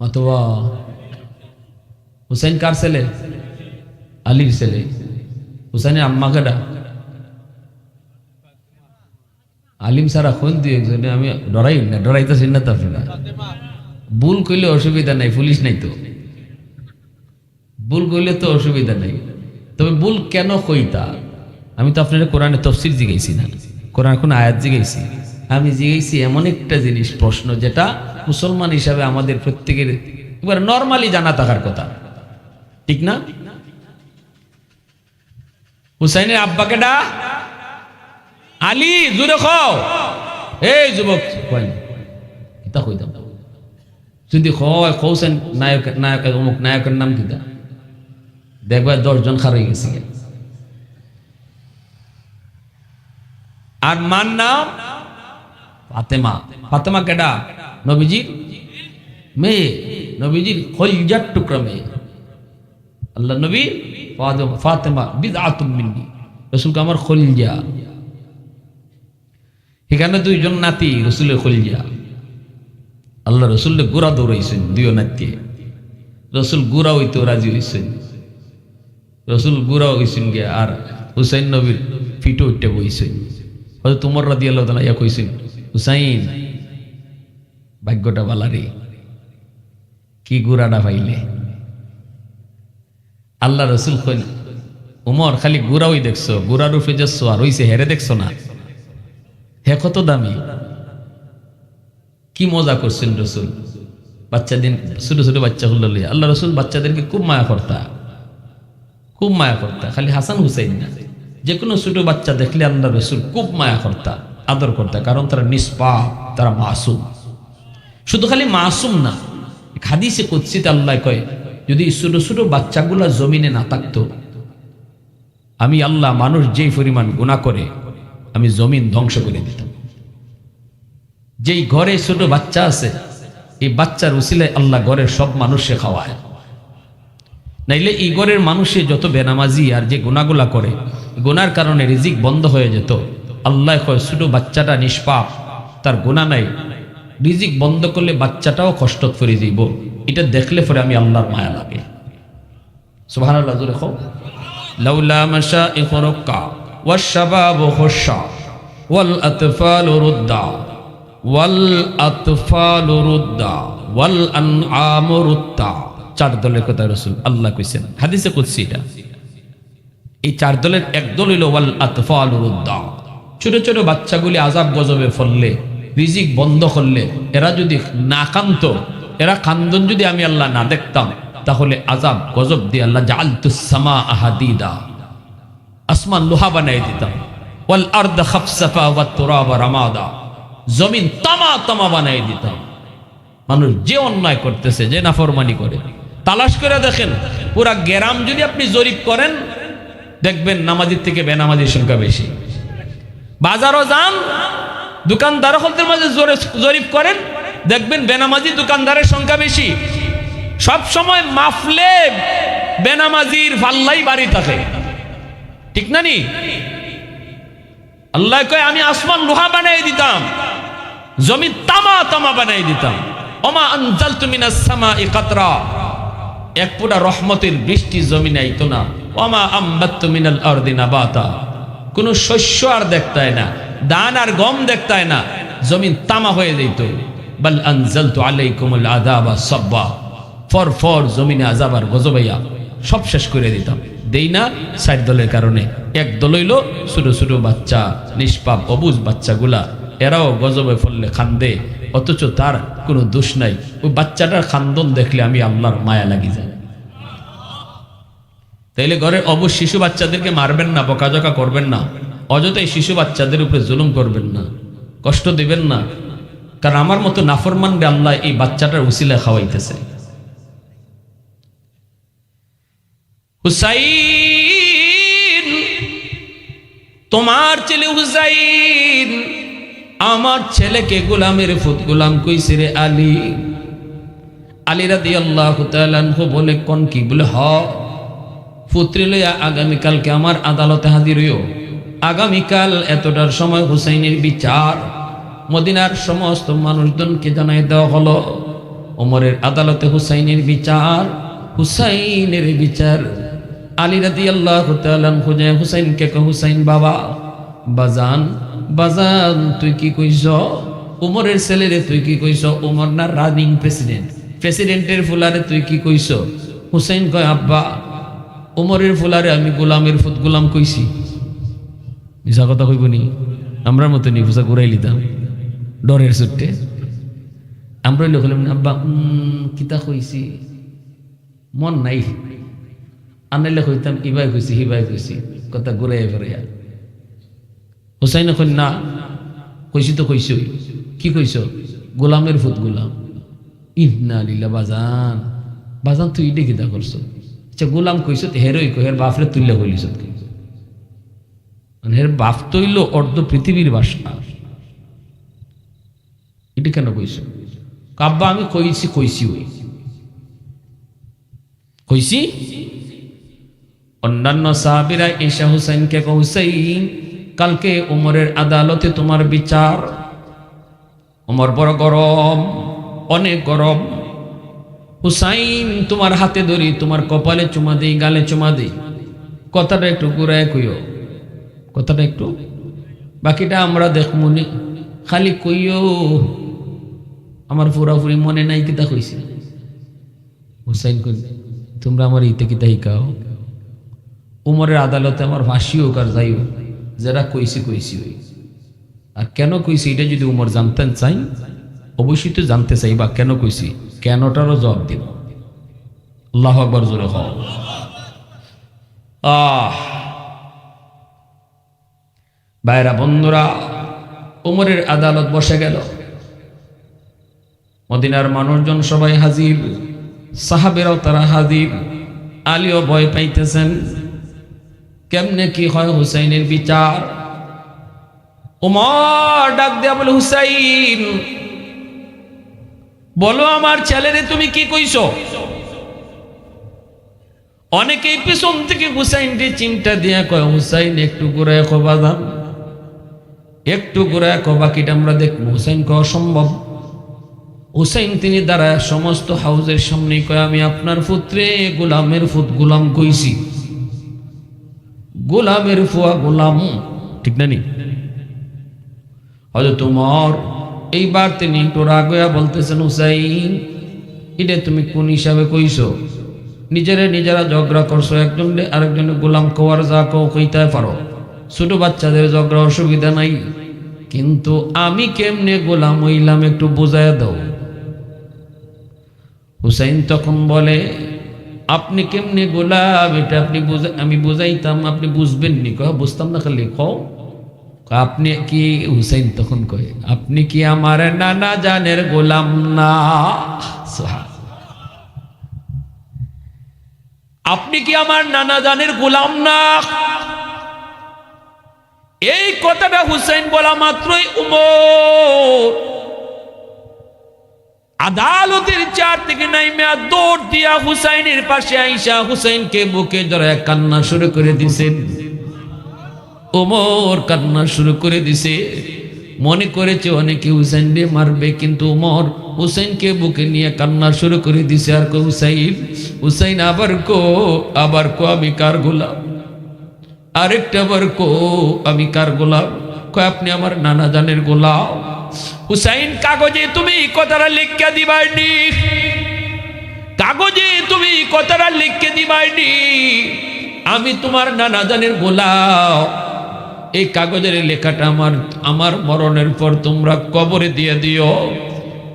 অথবা হুসাইন কার ছেলে? আলীর ছেলে। হুসাইনের আম্মা কেডা? আলিম সারা খুন দিয়ে একজনে, আমি ডরাই না, ডরাইতেছি না তো আপনারা। ভুল করলে অসুবিধা নাই, পুলিশ নাই তো। ভুল করলে তো অসুবিধা নাই, তবে ভুল কেন কইতা? আমি তো আপনার কোরআনে তফসির জিগাইছি না, কোরআন কোন আয়াত জিগাইছি? আমি জিগাইছি এমন একটা জিনিস, প্রশ্ন যেটা মুসলমান হিসাবে আমাদের প্রত্যেকের এবার নর্মালি জানা থাকার কথা, ঠিক না? হুসাইনের আব্বা কেডা? আলী। জুড়ে খাও এই যুবক, কিতা কইতাম যদি কৌছেন নায়ক, নায়ক অমুক নায়কের নাম কিতা, দেখবা 10 জন খারাই গেছে। আর মার নাম ফাতেমা। ফাতেমা কেডা? নবীজির মেয়ে, নবীজির কলিজার টুকরা মেয়ে। আল্লাহ নবী ফাতেমা বিদআতুম মিন্নি, রাসূলকে আমার কলিজা। এখানে 2 জন নাতি রসুলের কলিজা। আল্লাহ রসুলের গোড়া দৌড়াইছেন, 2 নাতি। রসুল গোড়া হইতেও রাজি হইছেন, রসুল গোড়া হইছেন গে। আর হুসাইন নবীর ফিটো উঠে বইছেন। হয়তো তোমার রাদিয়াল্লাহু তাআলা ইয়া কইছেন, হুসাইন ভাগ্যটা বালারে, কি গোড়াটা পাইলে। আল্লাহ রসুল কইল, উমর খালি গোড়াই দেখছো, গোড়ার উপরে যে সোয়ার হইছে হেরে দেখছো না? হে কত দামি। কি মজা করছেন রসুল বাচ্চাদের, ছোট ছোট বাচ্চা গুলো লইয়া। আল্লাহ রসুল বাচ্চাদেরকে খুব মায়া করতা, খুব মায়া করতা। খালি হাসান হুসাইন না, যে কোনো ছোট বাচ্চা দেখলে আল্লাহ রসুল খুব মায়া করতা, আদর করতা, কারণ তারা নিষ্পাপ, তারা মাসুম। শুধু খালি মাসুম না, হাদিসে কুদসিতে আল্লাহ কয়, যদি ছোট ছোট বাচ্চাগুলা জমিনে না থাকতো, আমি আল্লাহ মানুষ যেই পরিমাণ গুনাহ করে আমি জমিন ধ্বংস করে দিতাম। যেই ঘরে ছোট বাচ্চা আছে, এই বাচ্চার উসিলায় আল্লাহ ঘরের সব মানুষে খাওয়ায়। নাইলে এই ঘরের মানুষে যত বেনামাজি আর যে গুনাহগুলা করে, গুনার কারণে রিজিক বন্ধ হয়ে যেত। আল্লাহ কয় ছোট বাচ্চাটা নিষ্পাপ, তার গুনাহ নাই, রিজিক বন্ধ করলে বাচ্চাটাও কষ্ট করে দিব। এটা দেখলে পরে আমি আল্লাহর মায়া লাগে। সুবহানাল্লাহ, জোরে কও। লাউলা মাশাইখ রুক্কা ওয়াশ-শাবাবু খুশা ওয়াল আতফালু রুদ্দা ওয়াল আতফালু রুদ্দা ওয়াল আনআমু রুদ্দা। 4 দলের কথা রাসূল আল্লাহ কইছেন, হাদিসে কুদসি এটা। এই 4 দলের এক দল হইল ওয়াল আতফালু রুদ্দা। ছোট ছোট বাচ্চাগুলি আযাব গজবে ফললে, রিজিক বন্ধ করলে, এরা যদি না কাঁদতো, এরা কান্দন যদি আমি আল্লাহ না দেখতাম, তাহলে আযাব গজব দিয়ে আল্লাহ জাআলতুস সামা হাদিদা, আসমান লোহা বানাই দিতাম। ওয়াল আরদ খাফসাফা ওয়াত তুরাবা রামাদা, জমিন তামা তামা বানাই দিতাম। মানুষ যে অন্যায় করতেছে, যে নাফরমানি করে, তালাশ করে দেখেন, পুরা গ্রাম যদি আপনি জরিপ করেন, দেখবেন নামাজির থেকে বেনামাজির সংখ্যা বেশি। বাজারও যান, দোকানদার হলদের মাঝে জরিপ করেন, দেখবেন বেনামাজি দোকানদারের সংখ্যা বেশি। সব সময় মাফলে বেনামাজির পাল্লাই বাড়ি থাকে, ঠিক না নি? আল্লাহ কয় আমি আসমান লোহা বানাই দিতাম, জমিন তামা তামা বানাই দিতাম। ওমা আনজালতু মিনাস সামাই কাতরা, এক ফোঁটা রহমতের বৃষ্টি জমিনে আইতো না। ওমা আমবাততু মিনাল আরদি নাবাতা, কোন শস্য আর দেখতায় না, ধান আর গম দেখতায় না, জমিন তামা হয়ে যেত। বাল আনজালতু আলাইকুমুল আযাবা সাব্বা, ফর ফর জমিনে আযাব আর গজবাইয়া সব শেষ করে দিতাম। দেই না 4 দলের কারণে। এক দল হইল ছোট ছোট বাচ্চা, নিষ্পাপ অবুঝ বাচ্চাগুলা, এরাও গজবে ফললে কান্দে, অথচ তার কোনো দোষ নাই। ওই বাচ্চাটার খান্দন দেখলে আমি আল্লাহর মায়া লাগি যায়। তাইলে ঘরের অবুঝ শিশু বাচ্চাদেরকে মারবেন না, বকাঝকা করবেন না, অযথাই শিশু বাচ্চাদের উপরে জুলুম করবেন না, কষ্ট দিবেন না। কারণ আমার মতো নাফরমানকে আল্লাহ এই বাচ্চাটার উসিলায় খাওয়াইতেছে। হুসাইন, তোমার ছেলে হুসাইন আমার ছেলেকে গোলামের ফুত গোলাম কইছে রে আলী। আলী রাদিয়াল্লাহু তাআলা আনহু বলে, কোন কি? বলে হ, পুত্রে লইয়া আগামীকালকে আমার আদালতে হাজির হইও। আগামীকাল এতটার সময় হুসাইনের বিচার মদিনার সমস্ত মানুষজনকে জানাই দেওয়া হলো। ওমরের আদালতে হুসাইনের বিচার, হুসাইনের বিচার। আলী রাদিয়াল্লাহু তাআলা আনহু হুসাইনকে কয়, হুসাইন বাবা, বাজান বাজান তুই কি কইছ? উমরের ছেলেরে তুই কি কইছ? উমর না রানিং প্রেসিডেন্ট, প্রেসিডেন্টের ফুলারে তুই কি কইছ? হুসাইন কয়, আব্বা উমরের ফুলারে আমি গোলামের ফুত গোলাম কইছি। মিশা কথা কইব নি? আমরা মতো নি ফুসা ঘুরাই লিতাম ডরের সুট্টে। আমরা লোক হলাম না, আব্বা কিতা কইছি মন নাই, আনাইলে কইতাম ইবাই কইছি হিবাই কইছি, কথা ঘুরাই ফেরাইয়া। হুসাইন কই, না কইছি তো কইছই। কি কইছ? গোলামের ফুত গোলাম। ইন্না লিল্লাহ। বাজান বাজান তুই ইডে কিতা করছ? আচ্ছা গোলাম কইছ, হেরই কই হের বাপরে তুইলে কইলিস, মানে হের বাপ তৈল অর্ধ পৃথিবীর বাসা, এটা কেন কইছ? আব্বা আমি কইছি কইছি ওই কইছি। অন্যান্য সাহাবীরা এসা হুসাইনকে কয়, হুসাইন কালকে উমরের আদালতে তোমার বিচার। উমর বড় গরম, অনেক গরম। হুসাইন তোমার হাতে ধরি, তোমার কপালে চুমা দেই, গালে চুমা দেই। কথাটা একটু ঘুরায় কইও, কথাটা একটু, বাকিটা আমরা দেখমুনি, খালি কইও আমার পুরাপুরি মনে নাই কিতা কইছি। হুসাইন কই, তোমরা আমার ইতে কিতা শিখাও? উমরের আদালতে আমার ফাঁসি হোক আর যাই হোক, যারা কইছি কইছি ওই। আর কেন কইছি এটা যদি উমর জানতেন চাই, অবশ্যই তো জানতে চাই বা কেন কইছি, কেনটারও জবাব দিব। আল্লাহু আকবার জোরে হও। ভাইরা বন্ধুরা, উমরের আদালত বসে গেল। মদিনার মানুষজন সবাই হাজির, সাহাবেরাও তারা হাজির। আলীও ভয় পাইতেছেন, কেমনে কি হয় হুসাইনের বিচার। উমর ডাক দেয়া বলে, হুসাইন বলো আমার ছেলেরে তুমি কি কইছ? অনেকেই পিছন থেকে হুসাইনকে চিন্তা দিয়া কয়, হুসাইন একটু ঘুরায় খোবা দাম, একটু ঘুরায় খোবা কিটা আমরা দেখবো। হুসাইন কয় অসম্ভব। হুসাইন তিনি দাঁড়ায় সমস্ত হাউজের সামনে কয়, আমি আপনার পুত্রে গোলামের ফুত গোলাম কইছি, গোলামের ফুয়া গোলাম, ঠিক না নি? হযরত উমর এইবার তিনি একটু রাগ হইয়া বলতেছেন, হুসাইন এটা তুমি কোন হিসাবে কইছো? নিজেরা ঝগড়া করছো, একজনে আরেকজনে গোলাম কোয়ার যা কও কইতে পারো, ছোট বাচ্চাদের ঝগড়া অসুবিধা নাই, কিন্তু আমি কেমনে গোলাম হইলাম একটু বুঝাইয়া দাও। হুসাইন তখন বলে, আপনি কেমনে গোলাম এটা আপনি আমি বুঝাইতাম, আপনি বুঝবেন নি? কয় বুঝতাম না, খালি কও আপনি কি। হুসাইন তখন কয়, আপনি কি আমার নানা জানের গোলাম না? আপনি কি আমার নানা জানের গোলাম না? এই কথাটা হুসাইন বলা মাত্রই উমর আদালতের চেয়ার থেকে নাইমা দৌড় দিয়া হুসাইনের পাশে আইসা হুসাইনকে বুকে জড়ায় কান্না শুরু করে দিছেন। ওমর কান্না শুরু করে দিছে। মনে করেছে অনেকে হুসাইনকে মারবে, কিন্তু ওমর হুসাইনকে বুকে নিয়ে কান্না শুরু করে দিছে। আর কো, হুসাইন হুসাইন আবার কো আমি কার গোলাম? আরেকটা বার কো আমি কার গোলাম? কয় আপনি আমার নানা জানের গোলাম। হুসাইন কাগজে তুমি কথাটা লিখে দিবাইনি, কাগজে তুমি কথাটা লিখে দিবাইনি আমি তোমার নানা জানের গোলাম। এই কাগজের লেখাটা আমার মরণের পর তোমরা কবরে দিয়ে দিও।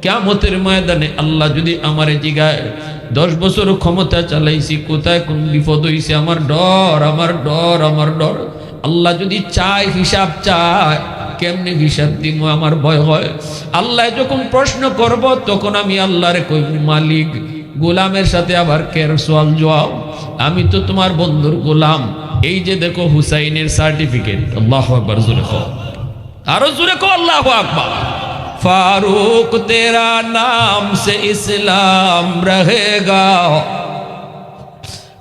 কিয়ামতের ময়দানে আল্লাহ যদি আমারে জিগায় 10 বছর ক্ষমতা চালাইছি, কোথায় কোন বিপদ হইছে, আমার ডর আমার ডর আমার ডর। আল্লাহ যদি চায় হিসাব চায়, কেমনে হিসাব দিব আমার ভয় হয়। আল্লাহ যখন প্রশ্ন করব তখন আমি আল্লাহরে কইব, মালিক গোলামের সাথে আবার কের সওয়াল জবাব, আমি তো তোমার বন্ধুর গোলাম। এই যে দেখো হুসাইনের সার্টিফিকেট। আল্লাহু আকবার, জোরে কও, আরো জোরে কও আল্লাহু আকবার। फारूक तेरा नाम से इस्लाम रहेगा,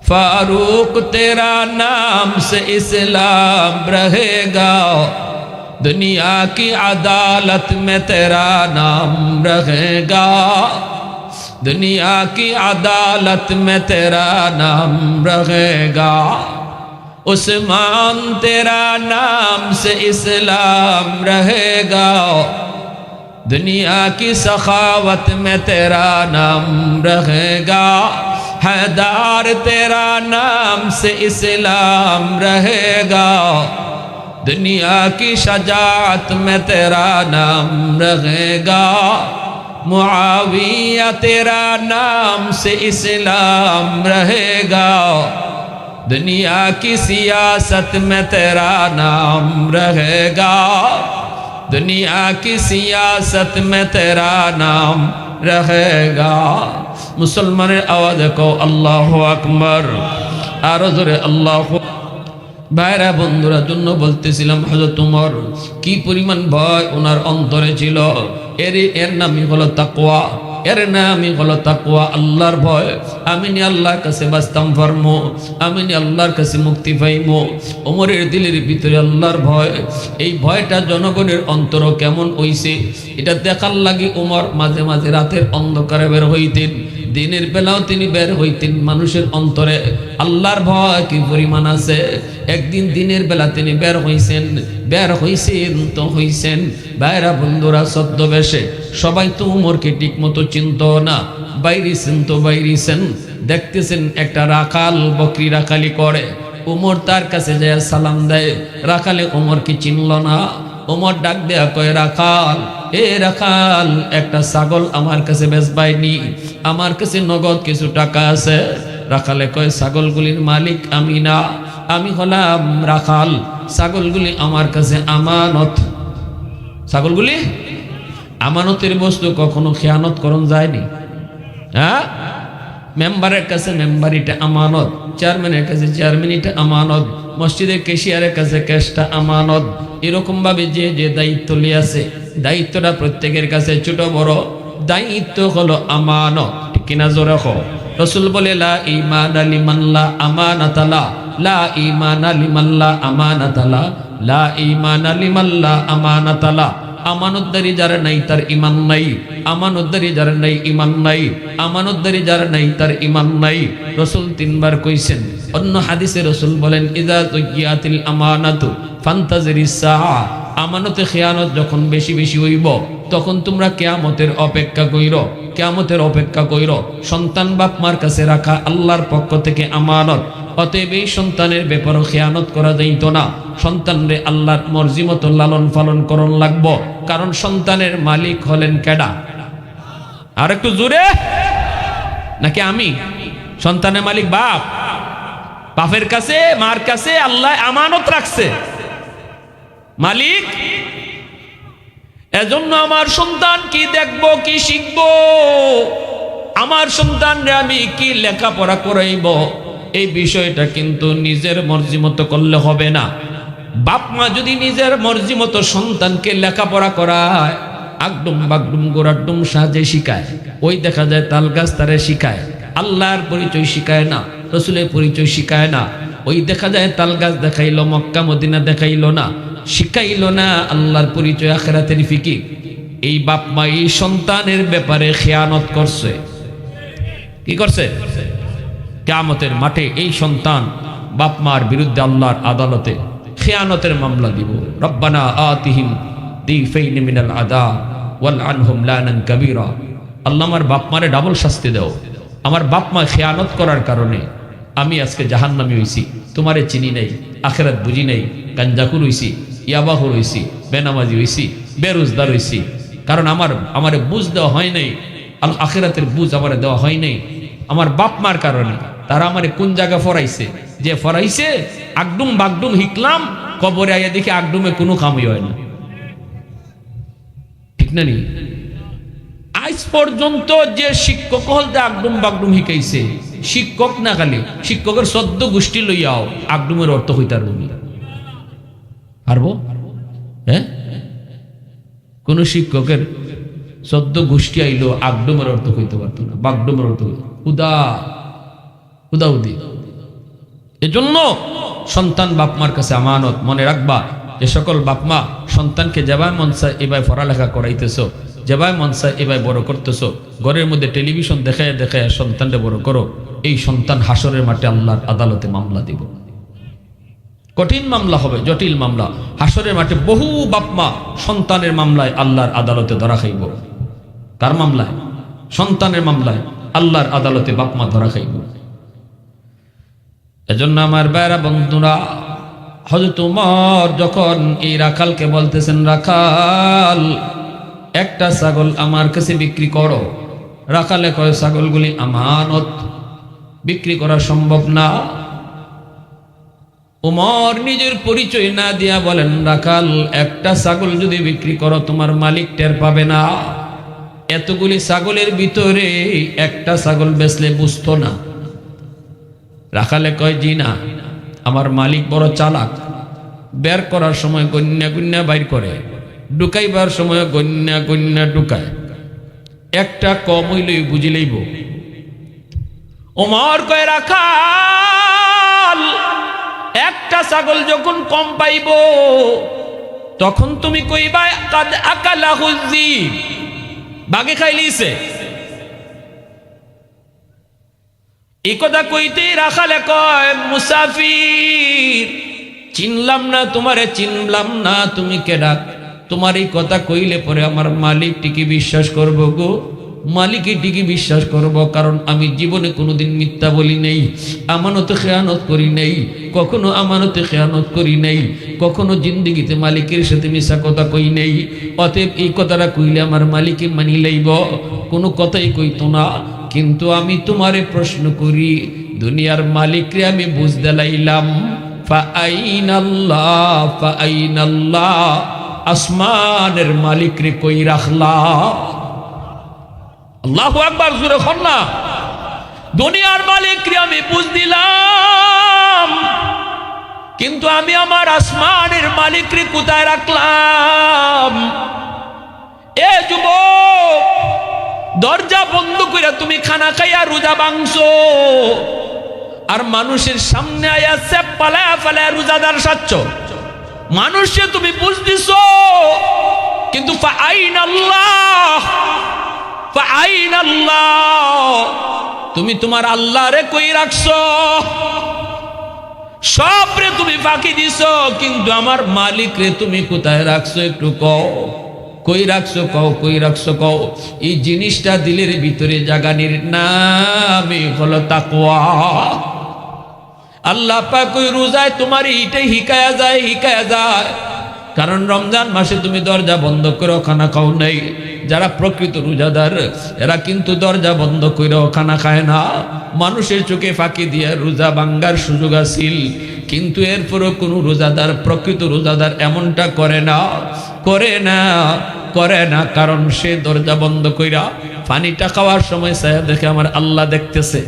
फारूक तेरा नाम से इस्लाम रहेगा, दुनिया की अदालत में तेरा नाम रहेगा, दुनिया की अदालत में तेरा नाम रहेगा। उस्मान तेरा नाम से इस्लाम रहेगा, दुनिया की सखावत में तेरा नाम रहेगा। हैदर तेरा नाम से इस्लाम रहेगा, दुनिया की शजाअत में तेरा नाम रहेगा। मुआविया तेरा नाम से इस्लाम रहेगा, दुनिया की सियासत में तेरा नाम रहेगा, दुनिया की सियासत में तेरा नाम रहेगा। मुसलमाনের आवाज को अल्लाह আকবার, আরো জোরে আল্লাহ। ভাইরা বন্ধুরা, জন্য বলতেছিলাম হযরত ওমর কি পরিমাণ ভয় ওনার অন্তরে ছিল। এর নামই হলো তাকওয়া, এর নামই হলো তাকওয়া, আল্লাহর ভয়। আমি নি আল্লাহর কাছে বাঁচতাম পারমো, আমি নি আল্লাহর কাছে মুক্তি পাইমো। ওমরের দিলের ভিতরে আল্লাহর ভয়, এই ভয়টা জনগণের অন্তর কেমন হইছে এটা দেখার লাগি ওমর মাঝে মাঝে রাতের অন্ধকারে বের হইতেন, দিনের বেলাও তিনি বের হইতেন। মানুষের অন্তরে আল্লাহর ভয় কি পরিমাণ আছে। একদিন দিনের বেলা তিনি বের হইছেন তো হইছেন ভাইরা বন্ধুরা ছদ্মবেশে। সবাই তো উমরকে ঠিক মতো চিনত না, বাইরেছেন দেখতেছেন একটা রাখাল বকরি রাখালি করে। উমর তার কাছে যায় সালাম দেয়, রাখালে উমরকে চিনল না। উমর ডাক দেয়া কয়, রাখাল, এ রাখাল, একটা ছাগল আমার কাছে বেচবাইনি, আমার কাছে নগদ কিছু টাকা আছে। রাখালে কয়, ছাগলগুলির মালিক আমি না, আমি হলাম রাখাল, ছাগলগুলি আমার কাছে আমানত। ছাগলগুলি আমানতের বস্তু, কখনো খেয়ানত করন যায়নি। হ্যাঁ, মেম্বারের কাছে মেম্বারিটা আমানত, চেয়ারম্যানের কাছে চেয়ারম্যানিটা আমানত, মসজিদের ক্যাশিয়ারের কাছে ক্যাশটা আমানত। এরকম ভাবে যে যে দায়িত্ব লিয়াছে, দায়িত্বটা প্রত্যেকের কাছে ছোট বড় দায়িত্ব হলো আমানত। ঠিক কিনা জোরে কও। রাসূল বলে, লা ঈমানা লিমান লা আমানাতা লা, লা ঈমানা লিমান লা আমানাতা লা, লা ঈমানা লিমান লা আমানাতা লা। আমানতদারি যারা নাই তার ঈমান নাই, আমানতদারি যারা নাই ঈমান নাই, আমানতদারি যারা নাই তার ঈমান নাই। রাসূল তিনবার কইছেন। অন্য হাদিসে রাসূল বলেন, ইযা তুইয়াতিল আমানাতু ফান্তাজিরিস সাআ। আমানতে খেয়ানত যখন বেশি বেশি হইব তখন তোমরা কিয়ামতের অপেক্ষা কইরো, কিয়ামতের অপেক্ষা কইরো। সন্তান বাপ মার কাছে রাখা আল্লাহর পক্ষ থেকে আমানত। অতএব এই সন্তানের ব্যাপারও খেয়ানত করা যাইত না। সন্তানরে আল্লাহর মর্জি মতো লালন পালন করণ লাগবো, কারণ সন্তানের মালিক হলেন কেডা? আর একটু জোরে, নাকি আমি? সন্তানের মালিক বাপ, বাপের কাছে মার কাছে আল্লাহ আমানত রাখছে, মালিক। এজন্য আমার সন্তান কি দেখবো, কি শিখবো, আমার সন্তানরে আমি কি লেখাপড়া করাইব, এই বিষয়টা কিন্তু নিজের মর্জি মতো করলে হবে না। বাপ মা যদি নিজের মর্জি মতো সন্তানকে লেখাপড়া করায়, আগডুম বাগডুম গোড়াডুম সাজে শিখায়, ওই দেখা যায় তাল গাছ তারে শিখায়, আল্লাহর পরিচয় শিখায় না, রসুলের পরিচয় শিখায় না। ওই দেখা যায় তাল গাছ দেখাইলো, মক্কা মদিনা দেখাইলো না, শিখাইলো না আল্লাহর পরিচয়, আখিরাতের ফিকির। এই বাপ মা এই সন্তানের ব্যাপারে খেয়ানত করছে। কি করছে? কিয়ামতের মাঠে এই সন্তান বাপ মার বিরুদ্ধে আল্লাহর আদালতে খেয়ানতের মামলা দিব। রব্বানা আতিহিম দিফাইন মিনাল আযাব ওয়াল আনহুম লানান কাবীরা। আল্লাহ, আমার বাপ মারে ডাবল শাস্তি দাও। আমার বাপ মা খেয়ানত করার কারণে আমি আজকে জাহান্নামী হইছি, তোমারে চিনি নাই, আখিরাত বুঝি নাই, গাঞ্জাখুর হইছি, ইয়াবাখুর হইছি, বেনামাজি হইছি, বেরোজগার হইছি। কারণ আমারে বুঝ দেওয়া হয় নাই, আখিরাতের বুঝ আমারে দেওয়া হয় নাই আমার বাপ মার কারণে। তারা আমারে কোন জায়গা ফরাইছে, যে ফরাইছে আগডুম বাগডুম হিকলাম, কবরে আইয়া দেখি আগডুমে কোনো কামই হয় না। ঠিক না নি? আজ পর্যন্ত যে শিক্ষক হলতে আগডুম বাগডুম হিকাইছে, শিক্ষক না খালি শিক্ষকের 14 গোষ্ঠী লইয়াও আগডুমের অর্থ হইতার বলি পারবো? হ্যাঁ, কোন শিক্ষকের 14 গোষ্ঠী আইলো আগডুমের অর্থ হইতে পারতো না, বাগডুমের অর্থ উদা উদাউদি এজন্য সন্তান বাপমার কাছে আমানত। মনে রাখবা, যে সকল বাপমা সন্তানকে যেভাবে মন চায় এভাবে পড়ালেখা করাইতেছো, যেভাবে মন চায় এভাবে বড় করতেছো, ঘরের মধ্যে টেলিভিশন দেখায় দেখায় সন্তানকে বড় করো, এই সন্তান হাসরের মাঠে আল্লাহর আদালতে মামলা দিব। কঠিন মামলা হবে, জটিল মামলা। হাসরের মাঠে বহু বাপমা সন্তানের মামলায় আল্লাহর আদালতে ধরা খাইব। কার মামলায়? সন্তানের মামলায় আল্লাহর আদালতে বাপমা ধরা খাইব। এজন্য আমার ভাইরা বন্ধুরা, হযরত ওমর যখন এই রাখালকে বলতেছেন, রাখাল একটা ছাগল আমার কাছে বিক্রি করো, রাখালে কয় ছাগলগুলি আমানত, বিক্রি করা সম্ভব না। ওমর নিজের পরিচয় না দিয়া বলেন, রাখাল একটা ছাগল যদি বিক্রি করো তোমার মালিক টের পাবে না। এতগুলি ছাগলের ভিতরে একটা ছাগল বেচলে বুঝতো না। রাখালে কয়, জি না, আমার মালিক বড় চালাক, বের করার সময় গন্যা গন্যা বাইর করে, ঢুকাইবার সময় গন্যা গন্যা ঢুকায়, একটা কম হইলেই বুঝিলেইব। ওমর কয়, রাখাল একটা ছাগল যখন কম পাইব তখন তুমি কইবা কাদ আকালাহু যিব, বাগে খাই লিছে। এই কথা কইতেই রাখালে কয়, মুসাফির চিনলাম না তোমারে, চিনলাম না, তুমি কেডা? তোমার এই কথা কইলে পরে আমার মালিক ঠিকই বিশ্বাস করব গো, মালিকই ঠিকই বিশ্বাস করব, কারণ আমি জীবনে কোনোদিন মিথ্যা বলি নেই, আমানতে খেয়ানত করি নেই, কখনো আমানতে খেয়ানত করি নেই, কখনো জিন্দিগিতে মালিকের সাথে মিশা কথা কই নেই। অতএব এই কথাটা কইলে আমার মালিকে মানি লইব, কোনো কথাই কইতো না। কিন্তু আমি তোমারে প্রশ্ন করি, দুনিয়ার মালিকরে আমি বুঝতে লাইলাম, ফাআইনাল্লাহ ফাআইনাল্লাহ, আসমানের মালিকরে কই রাখলা? আল্লাহু আকবার, জোরে বল না। দুনিয়ার মালিকরে আমি বুঝ দিলাম, কিন্তু আমি আমার আসমানের মালিকরে কোথায় রাখলাম? এ যুবক, দরজা বন্ধ করে তুমি খানা খাইয়া রোজা ভাঙছো, আর মানুষের সামনে আয়া সেপ পালায়া পালায়া রোজাদার সাচ্ছ। মানুষে তুমি বুঝ দিছো, কিন্তু ফাআইনাল্লাহ ফাআইনাল্লাহ, তুমি তোমার আল্লাহরে কই রাখছো? সবরে তুমি ফাঁকি দিছো, কিন্তু আমার মালিক রে তুমি কোথায় রাখছো? একটু কও, কই রাখছো কও, কই রাখছো কও। এই জিনিসটা দিলের ভিতরে জাগানির নামই হলো তাকওয়া। আল্লাহ পাক ওই রোজায় তোমার এইটাই হিকায়া যায়, হিকায়া যায়। কারণ রমজান মাসে তুমি দরজা বন্ধ করে খানা খাও নাই। যারা প্রকৃত রোজাদার এরা কিন্তু দরজা বন্ধ করে খানা খায় না, মানুষের চোখে ফাঁকি দিয়ে রোজা ভাঙ্গার সুযোগ আছিল। কিন্তু এরপরও কোনো রোজাদার, প্রকৃত রোজাদার এমনটা করে না, করে না, করে না। কারণ সে দরজা বন্ধ কইরা পানিটা খাওয়ার সময় সায়া দেখে আমার আল্লাহ দেখতেছে।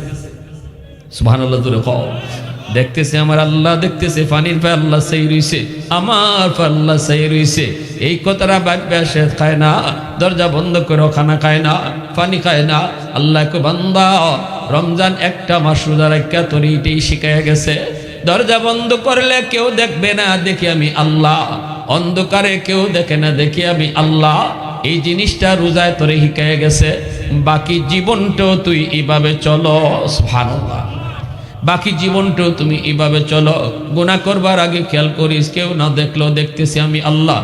সুবহানাল্লাহ, জোরে কও। দেখতেছে আমার আল্লাহ, দেখতেছে পানির পে আল্লাহ সেই রইছে, আমার পে আল্লাহ সেই রইছে। এই কথাটা ভাববে সে খায় না, দরজা বন্ধ করে খানা খায় না, পানি খায় না। আল্লাহকে বান্দা, রমজান একটা মাস রোজা রাখা তোর এইটাই শিখাইয়া গেছে। দরজা বন্ধ করলে কেউ দেখবে না, দেখি আমি আল্লাহ। অন্ধকারে কেউ দেখে না, দেখি আমি আল্লাহ। এই জিনিসটা রোজায় তোরে শিখাইয়া গেছে। বাকি জীবনটাও তুই এইভাবে চলো। সুবহানাল্লাহ, বাকি জীবনটাও তুমি এইভাবে চলো। গুনাহ করবার আগে খেয়াল করিস, কেউ না দেখলো দেখতেছি আমি আল্লাহ।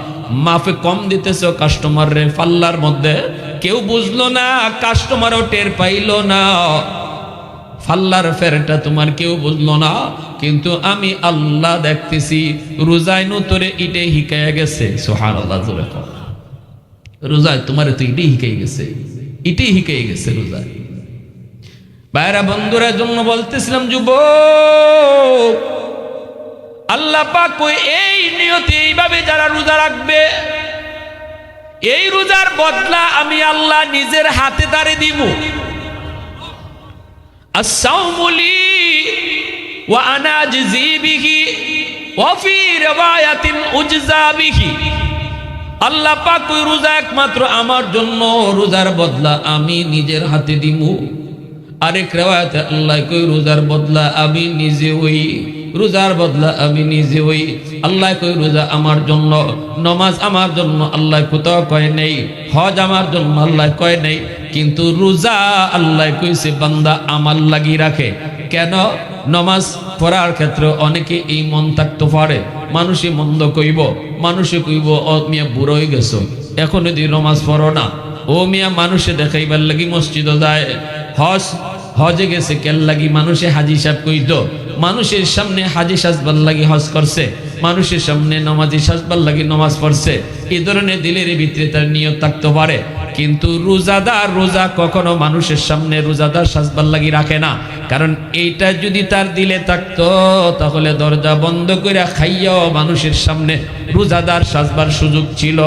মাফে কম দিতেছ কাস্টমার রে পাল্লার মধ্যে, কেউ বুঝলো না, কাস্টমারও টের পাইলো না, ফাল্লার ফেরটা তোমার কেউ বুঝলো না, কিন্তু আমি আল্লাহ দেখতেছি। রোজায় তোরে ইটে হিকাইয়া গেছে। সুবহানাল্লাহ, জোরে কও। রোজায় তোমার তো ইটেই হিকাই গেছে, ইটেই হিকাই গেছে রোজায়। বাইরা বন্ধুরা জন্য বলতেছিলাম, যুবক, আল্লাহ পাক এই নিয়তে এইভাবে যারা রোজা রাখবে, এই রোজার বদলা আমি আল্লাহ নিজের হাতে তারে দিব। আস-সাওমু লি ওয়া আনা আজজি বিহি ওয়া ফি রিওয়ায়াতিন উজজা বিহি। আল্লাহ পাক রোজা একমাত্র আমার জন্য, রোজার বদলা আমি নিজের হাতে দিব। আরেক রিওয়ায়াতে আল্লাহ কই রোজার বদলা আমি নিজে ওই রোজার বদলা আমি নিজে হই। আল্লাহ কই রোজা আমার জন্য, নামাজ আমার জন্য আল্লাহ কোথাও কয় নেই, হজ আমার জন্য আল্লাহ কয় নেই, কিন্তু রোজা আল্লাহ কইছে বান্দা আমার লাগি রাখে। কেন? নামাজ পড়ার ক্ষেত্রে অনেকে এই মন থাকতে পারে, মানুষে মন্দ কইব, মানুষে কইব ও মিয়া বুড়ো হয়ে গেছো এখন যদি নামাজ পড়ো না, ও মিয়া মানুষে দেখাইবার লাগি মসজিদে যায়, হজে গেছে কেন লাগি মানুষে হাজি সাহেব কইতো, মানুষের সামনে হাজি সাজবার লাগি হজ করছে, মানুষের সামনে নামাজি সাজবার লাগি নামাজ পড়ছে। এই ধরনের দিলের ভিতরে তার নিয়ত থাকতে পারে, কিন্তু রোজাদার রোজা কখনো মানুষের সামনে রোজাদার সাজবার লাগি রাখে না। কারণ এইটা যদি তার দিলে থাকতো তাহলে দরজা বন্ধ করে খাইয়াও মানুষের সামনে রোজাদার সাজবার সুযোগ ছিল,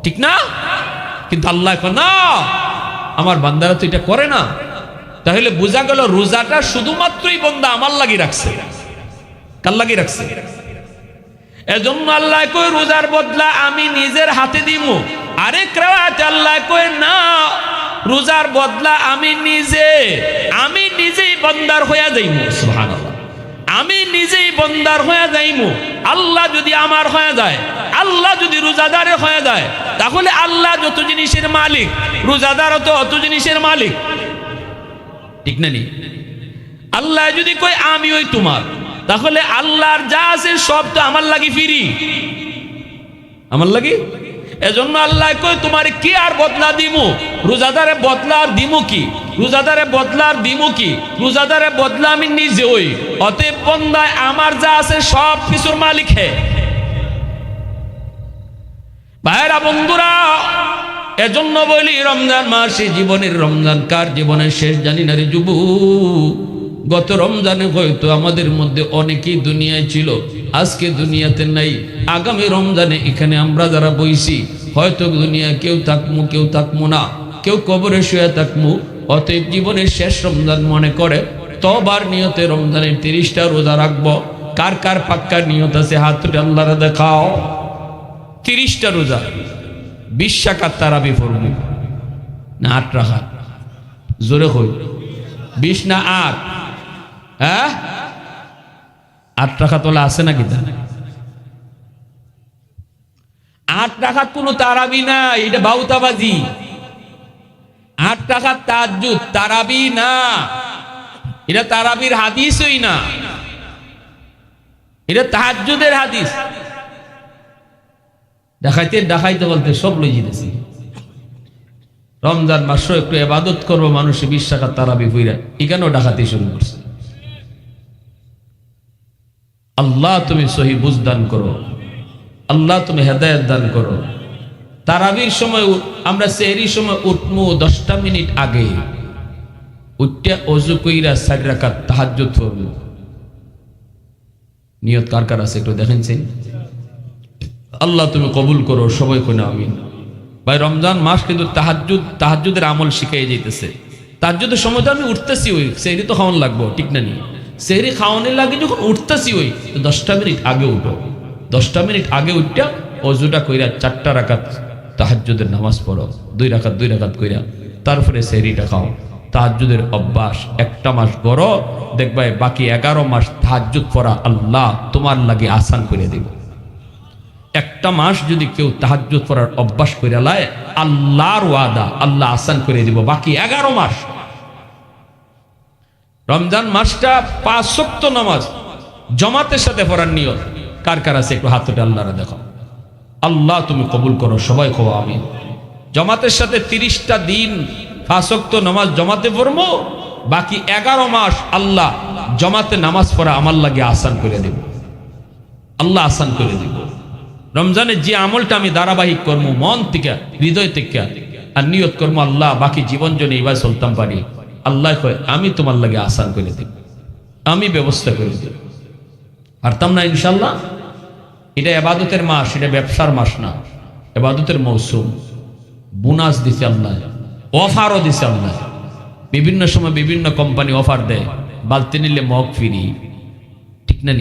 ঠিক না? কিন্তু আল্লাহ না, আমার বান্দারা তো এটা করে না। তাহলে বোঝা গেল রোজাটা শুধুমাত্রই বান্দা আমার লাগি রাখছে। কার লাগি রাখছে? এজন্য আল্লাহ কই রোজার বদলা আমি নিজের হাতে দিমু। আরেক রাওয়াতে আল্লাহ কই না, রোজার বদলা আমি নিজেই বান্দার হইয়া যাইমু। সুবহানাল্লাহ, আমি নিজেই বান্দার হইয়া যাইমু। আল্লাহ যদি আমার হয়ে যায়, আল্লাহ যদি রোজাদারে হয়ে যায়, তাহলে আল্লাহ যত জিনিসের মালিক, রোজাদারও তো অত জিনিসের মালিক, ঠিক না? আল্লাহ যদি কই আমি ওই তোমার, তাহলে আল্লাহর যা আছে সব তো আমার লাগি ফিরি, আমার লাগি। এজন্য আল্লাহ কই তোমার কি আর বদলা দিমু? রোজাদারে বদলা আর দিমু কি? রোজাদারে বদলা আর দিমু কি? রোজাদারে বদলা আমি নিজে হই। অতএব বান্দায় আমার যা আছে সব কিছুর মালিক হে। ভাইরা বন্ধুরা, এজন্য বলি রমজান মাসে জীবনের রমজান কার জীবনের শেষ জানি না রে যুবক। গত রমজানে হয়তো আমাদের মধ্যে অনেকেই দুনিয়ায় ছিল, আজকে দুনিয়াতে নাই। আগামী রমজানে এখানে আমরা যারা বইছি হয়তো দুনিয়া কেউ থাকমু কেউ থাকমু না, কেউ কবরে শুয়ে থাকমু। অতএব জীবনের শেষ রমজান মনে করে তবার নিয়তে রমজানের 30টা রোজা রাখবো। কার কার পাক্কা নিয়ত আছে হাত তুলে আল্লাহরে দেখাও। 30টা রোজা, 20 রাকাত তারাবি পড়বো না 8 রাকাত? জোরে কই, 20 না 8? হ্যাঁ, 8 রাকাত তোলা আছে নাকি? 8 রাকাত কোনো তারাবি না, এটা বাউতাবাজি। 8 রাকাত তাহাজ্জুদ, তারাবি না। এটা তারাবির হাদিসই না, এটা তাহাজ্জুদের হাদিস। দেখাইতে বলতে সব লই যেতেছি। রমজান মাসও একটু ইবাদত করবো, মানুষে 20 রাকাত তারাবি পড়া এখানেও ডাকাতি শুরু করছে। আল্লাহ তুমি সহি বুঝ দান করো, আল্লাহ তুমি হেদায়েত দান করো। তারাবির সময় আমরা সেহরির সময় উঠমু 10টা মিনিট আগে, উঠতে ওযু কইরা 4 রাকাত তাহাজ্জুদ পড়ব। নিয়ত কার কার আছে একটু দেখেন। আল্লাহ তুমি কবুল করো, সবাই কোন আমিন। ভাই রমজান মাস কিন্তু তাহাজ্জুদের আমল শিখাই যাইতেছে। তাহাজ্জুদের সময় তো আমি উঠতেছি, ওই সেহরি তো খাওয়ান লাগবো, ঠিক না? সেহরি খাওয়ানোর লাগে যখন উঠতেছি, ওই 10টা মিনিট আগে উঠো। 10টা মিনিট আগে উঠটা ওযুটা কইরা 4টা রাকাত তাহাজ্জুদের নামাজ পড়ো, 2 রাকাত কইরা, তারপরে সেহরিটা খাও। তাহাজ্জুদের অভ্যাস 1টা মাস করো, দেখবা বাকি 11 মাস তাহাজ্জুদ পড়া আল্লাহ তোমার লাগে আসান করে দিব। 1টা মাস যদি কেউ তাহাজ্জুদ পড়ার অভ্যাস করে লায়, আল্লাহর ওয়াদা, আল্লাহ আসান করে দিব বাকি 11 মাস। রমজান মাসটা 5 ওয়াক্ত নামাজ জামাতের সাথে পড়ার নিয়ত কার কার আছে একটু হাত তুলে আল্লাহরে দেখো। আল্লাহ তুমি কবুল করো, সবাই কও আমিন। জামাতের সাথে 30টা দিন 5 ওয়াক্ত নামাজ জামাতে পড়বো, বাকি 11 মাস আল্লাহ জামাতে নামাজ পড়া আমার লাগে আসান করে দেব, আল্লাহ আসান করে দিব। রমজানে যে আমলটা আমি ধারাবাহিক করবো মন থেকে, হৃদয় থেকে, আর নিয়ত করবো আল্লাহ বাকি জীবন জন্য এইভাবে চলতাম পারি, আল্লাহ কয় আমি তোমার লাগে আসান করে দেব, আমি ব্যবস্থা করে দেব। পারতাম না ইনশাল্লাহ? এটা ইবাদতের মাস, এটা ব্যবসার মাস না, ইবাদতের মৌসুম। বোনাস দিছে আল্লাহ, অফারও দিছে আল্লাহ। বিভিন্ন সময় বিভিন্ন কোম্পানি অফার দেয়, বালতি নিলে মগ ফ্রি, ঠিক না?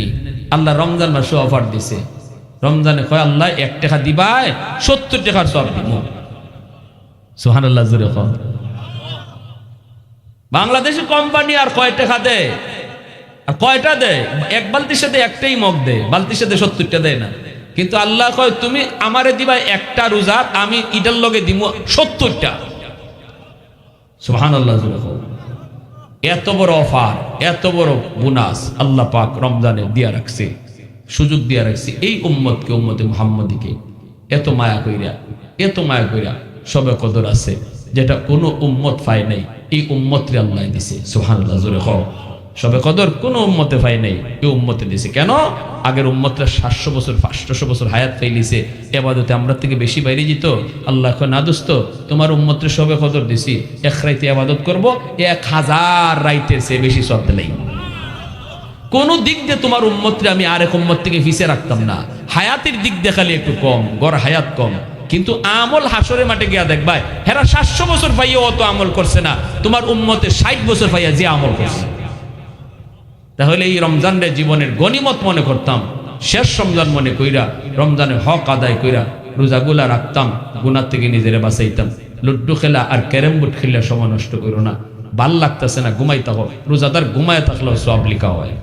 আল্লাহ রমজান মাসে অফার দিছে। রমজানে কয় আল্লাহ 1 টাকা দিবাই 70 টাকার সব দিব। সুবহানাল্লাহ, জোরে কও। বাংলাদেশি কোম্পানি আর কয় টাকা দেয়? আর কয়টা দেয়? এক বালতির সাথে একটাই মগ দেয়, বালতির সাথে 70টা দেয় না। কিন্তু আল্লাহ কয় তুমি আমারে দিবা একটা রোজা, আমি ইটার লগে দিব 70টা। সুবহানাল্লাহ। এত বড় অফার, এত বড় বোনাস আল্লাহ পাক রমজানে দিয়া রাখছে, সুযোগ দিয়া রাখছে এই উম্মতকে, উম্মতে মুহাম্মদীকে। এত মায়া কইরা সবে কদর আছে যেটা কোনো উম্মত পায় নাই, এই উম্মতরে আল্লাহ দিছে। সুবহানাল্লাহ জোরে কও। সবে কদর কোনো উম্মতে পায় নাই, এই উম্মতে দিছে। কেন? আগের উম্মতরা 700 বছর 500 বছর হায়াত পাইলিছে, এবাদতে আমরা থেকে বেশি বাইরে যেত। আল্লাহ কয় না দোস্ত, তোমার উম্মতরে সবে কদর দিছি, এক রাইতে ইবাদত করব, 1000 রাইতের চেয়ে বেশি সওয়াব দিলাই। কোন দিক দিয়ে তোমার উম্মতরে আমি আরেক উম্মত থেকে পিছিয়ে রাখতাম না। হায়াতের দিক দেখালে একটু কম, গড় হায়াত কম, কিন্তু আমল হাসরে মাঠে গিয়া দেখবা হেরা 700 বছর পাইয়া অত আমল করছে না, তোমার উম্মতে 60 বছর পাইয়া যে আমল করছে। তাহলে এই রমজানরে জীবনের গনিমত মনে করতাম, শেষ রমজান মনে কইরা রমজানের হক আদায় কইরা রোজাগুলা রাখতাম, গুনাহ থেকে নিজেরে বাঁচাইতাম। লুড্ডু খেলা আর ক্যারেম বোর্ড খেললে সময় নষ্ট করো না। ভাল লাগতেছে না, ঘুমাইতে হবে। রোজাদার ঘুমায় থাকলেও সওয়াব লিখা হয়।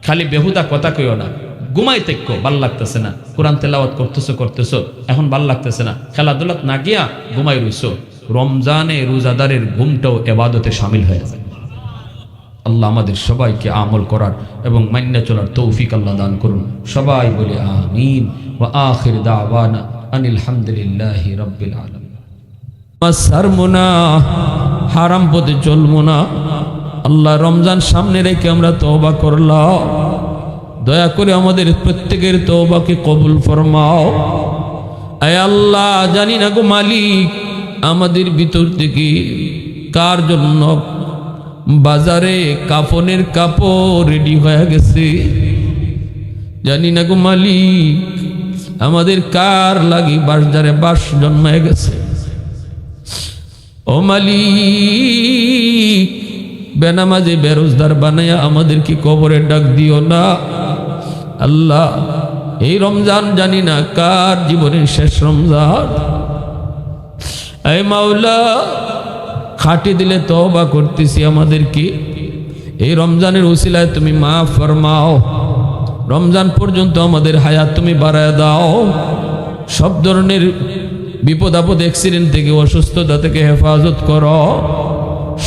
খালি বেহুদা কথা কইও না, ঘুমাইতে ভাল লাগতেছে না, কোরআন তেলাওয়াত করতেছো এখন ভাল লাগতেছে না, খেলাধুলা না গিয়া ঘুমাই রইছো। রমজানে রোজাদারের ঘুমটাও ইবাদতে শামিল হয়ে যায়। আল্লাহ আমাদের সবাইকে আমল করার এবং মান্য চলার তৌফিক আল্লাহ দান করুন। সবাই বলে আমিন। ওয়া আখির দাওয়ানা আনিল হামদুলিল্লাহি রাব্বিল আলামিন। মাসহারমুনা হারাম পথে চলবো না। আল্লাহ রমজান সামনে রেখে আমরা তওবা করলাম, দয়া করে আমাদের প্রত্যেকের তওবাকে কবুল ফরমাও। আয় আল্লাহ, জানি না গো মালিক, আমাদের ভিতর থেকে কার জন্য বাজারে কাফনের কাপড় রেডি হয়ে গেছে, জানি না গো মালিক, আমাদের কার লাগি বাজারে বাস জন্মায় গেছে। ও মালিক, বেনামাজি বেরোজগার বানাইয়া আমাদেরকে কবরে ডাক দিও না। আল্লাহ, এই রমজান জানি না কার জীবনের শেষ রমজান। এই মাওলা, খাটি দিলে তওবা করতেছি, আমাদেরকে এই রমজানের উসিলায় তুমি মাফ ফরমাও। রমজান পর্যন্ত আমাদের হায়াত তুমি বাড়ায় দাও। সব ধরনের বিপদ আপদ, অ্যাক্সিডেন্ট থেকে, অসুস্থতা থেকে হেফাজত করো।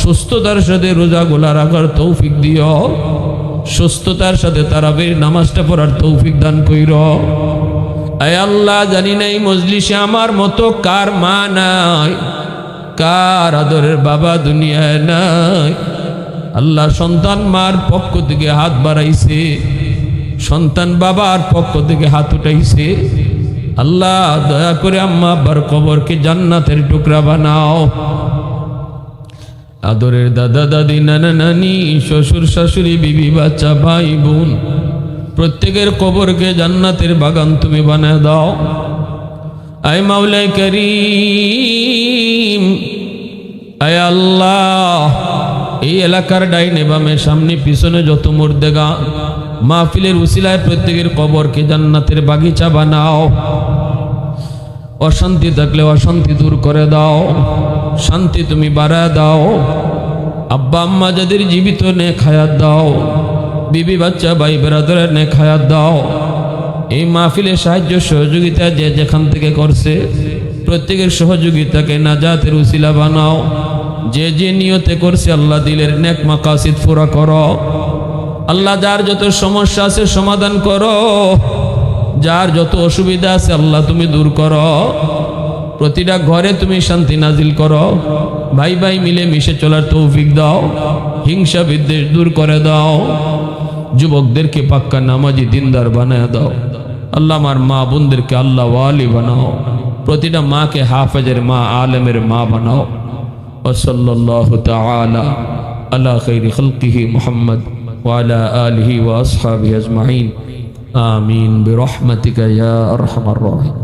সুস্থতার সাথে রোজাগুলা রাখার তৌফিক দিও। সুস্থতার সাথে তারাবির নামাজটা পড়ার তৌফিক দান কইরো। আয় আল্লাহ, জানি না এই মজলিসে আমার মতো কার মা নাই, কার আদরের বাবা দুনিয়ায় নাই। আল্লাহ, সন্তান মার পক্ষ থেকে হাত বাড়াইছে, সন্তান বাবার পক্ষ থেকে হাত উঠাইছে। আল্লাহ, দয়া করে আম্মা আব্বার কবরকে জান্নাতের টুকরা বানাও। আদরের দাদা দাদি, নানা নানি, শ্বশুর শাশুড়ি, বিবি বাচ্চা, ভাই বোন, প্রত্যেকের কবরকে জান্নাতের বাগান তুমি বানায় দাও। আয় মাওলাই করিম, আয় আল্লাহ, এই এলাকার ডাইনে বামে সামনে পিছনে যত মুর্দেগা মাহফিলের উসিলায় প্রত্যেকের কবরকে জান্নাতের বাগিচা বানাও। অশান্তি থাকলে অশান্তি দূর করে দাও, শান্তি তুমি বাড়ায় দাও। আব্বা আম্মা যাদের জীবিত নেক হায়াত দাও, বিবি বাচ্চা ভাই বেরাদরের নেক হায়াত দাও। এই মাহফিলে সাহায্য সহযোগিতা যে যেখান থেকে করছে প্রত্যেকের সহযোগিতাকে নাজাতের উসিলা বানাও। যে যে নিয়তে করছে আল্লাহ দিলের নেক মাকাসিদ পুরা করো। আল্লাহ, যার যত সমস্যা আছে সমাধান করো, যার যত অসুবিধা আছে আল্লাহ তুমি দূর করো। প্রতিটা ঘরে তুমি শান্তি নাজিল করো। ভাই ভাই মিলে মিশে চলার তৌফিক দাও। হিংসা বিদ্বেষ দূর করে দাও। যুবকদেরকে পাক্কা নামাজি দিনদার বানায় দাও। আল্লাহ, আমার মা বোনদেরকে আল্লাহ ওয়ালি বানাও। প্রতিটা মাকে হাফেজের মা, আলেমের মা বানাও। ওয়াসাল্লাল্লাহু তাআলা আলা খাইরি খালকিহি মুহাম্মদ ওয়া আলা আলিহি ওয়া আসহাবিহি আজমাইন। আমিন বিরহমাতিকা ইয়া আরহামার রাহিম।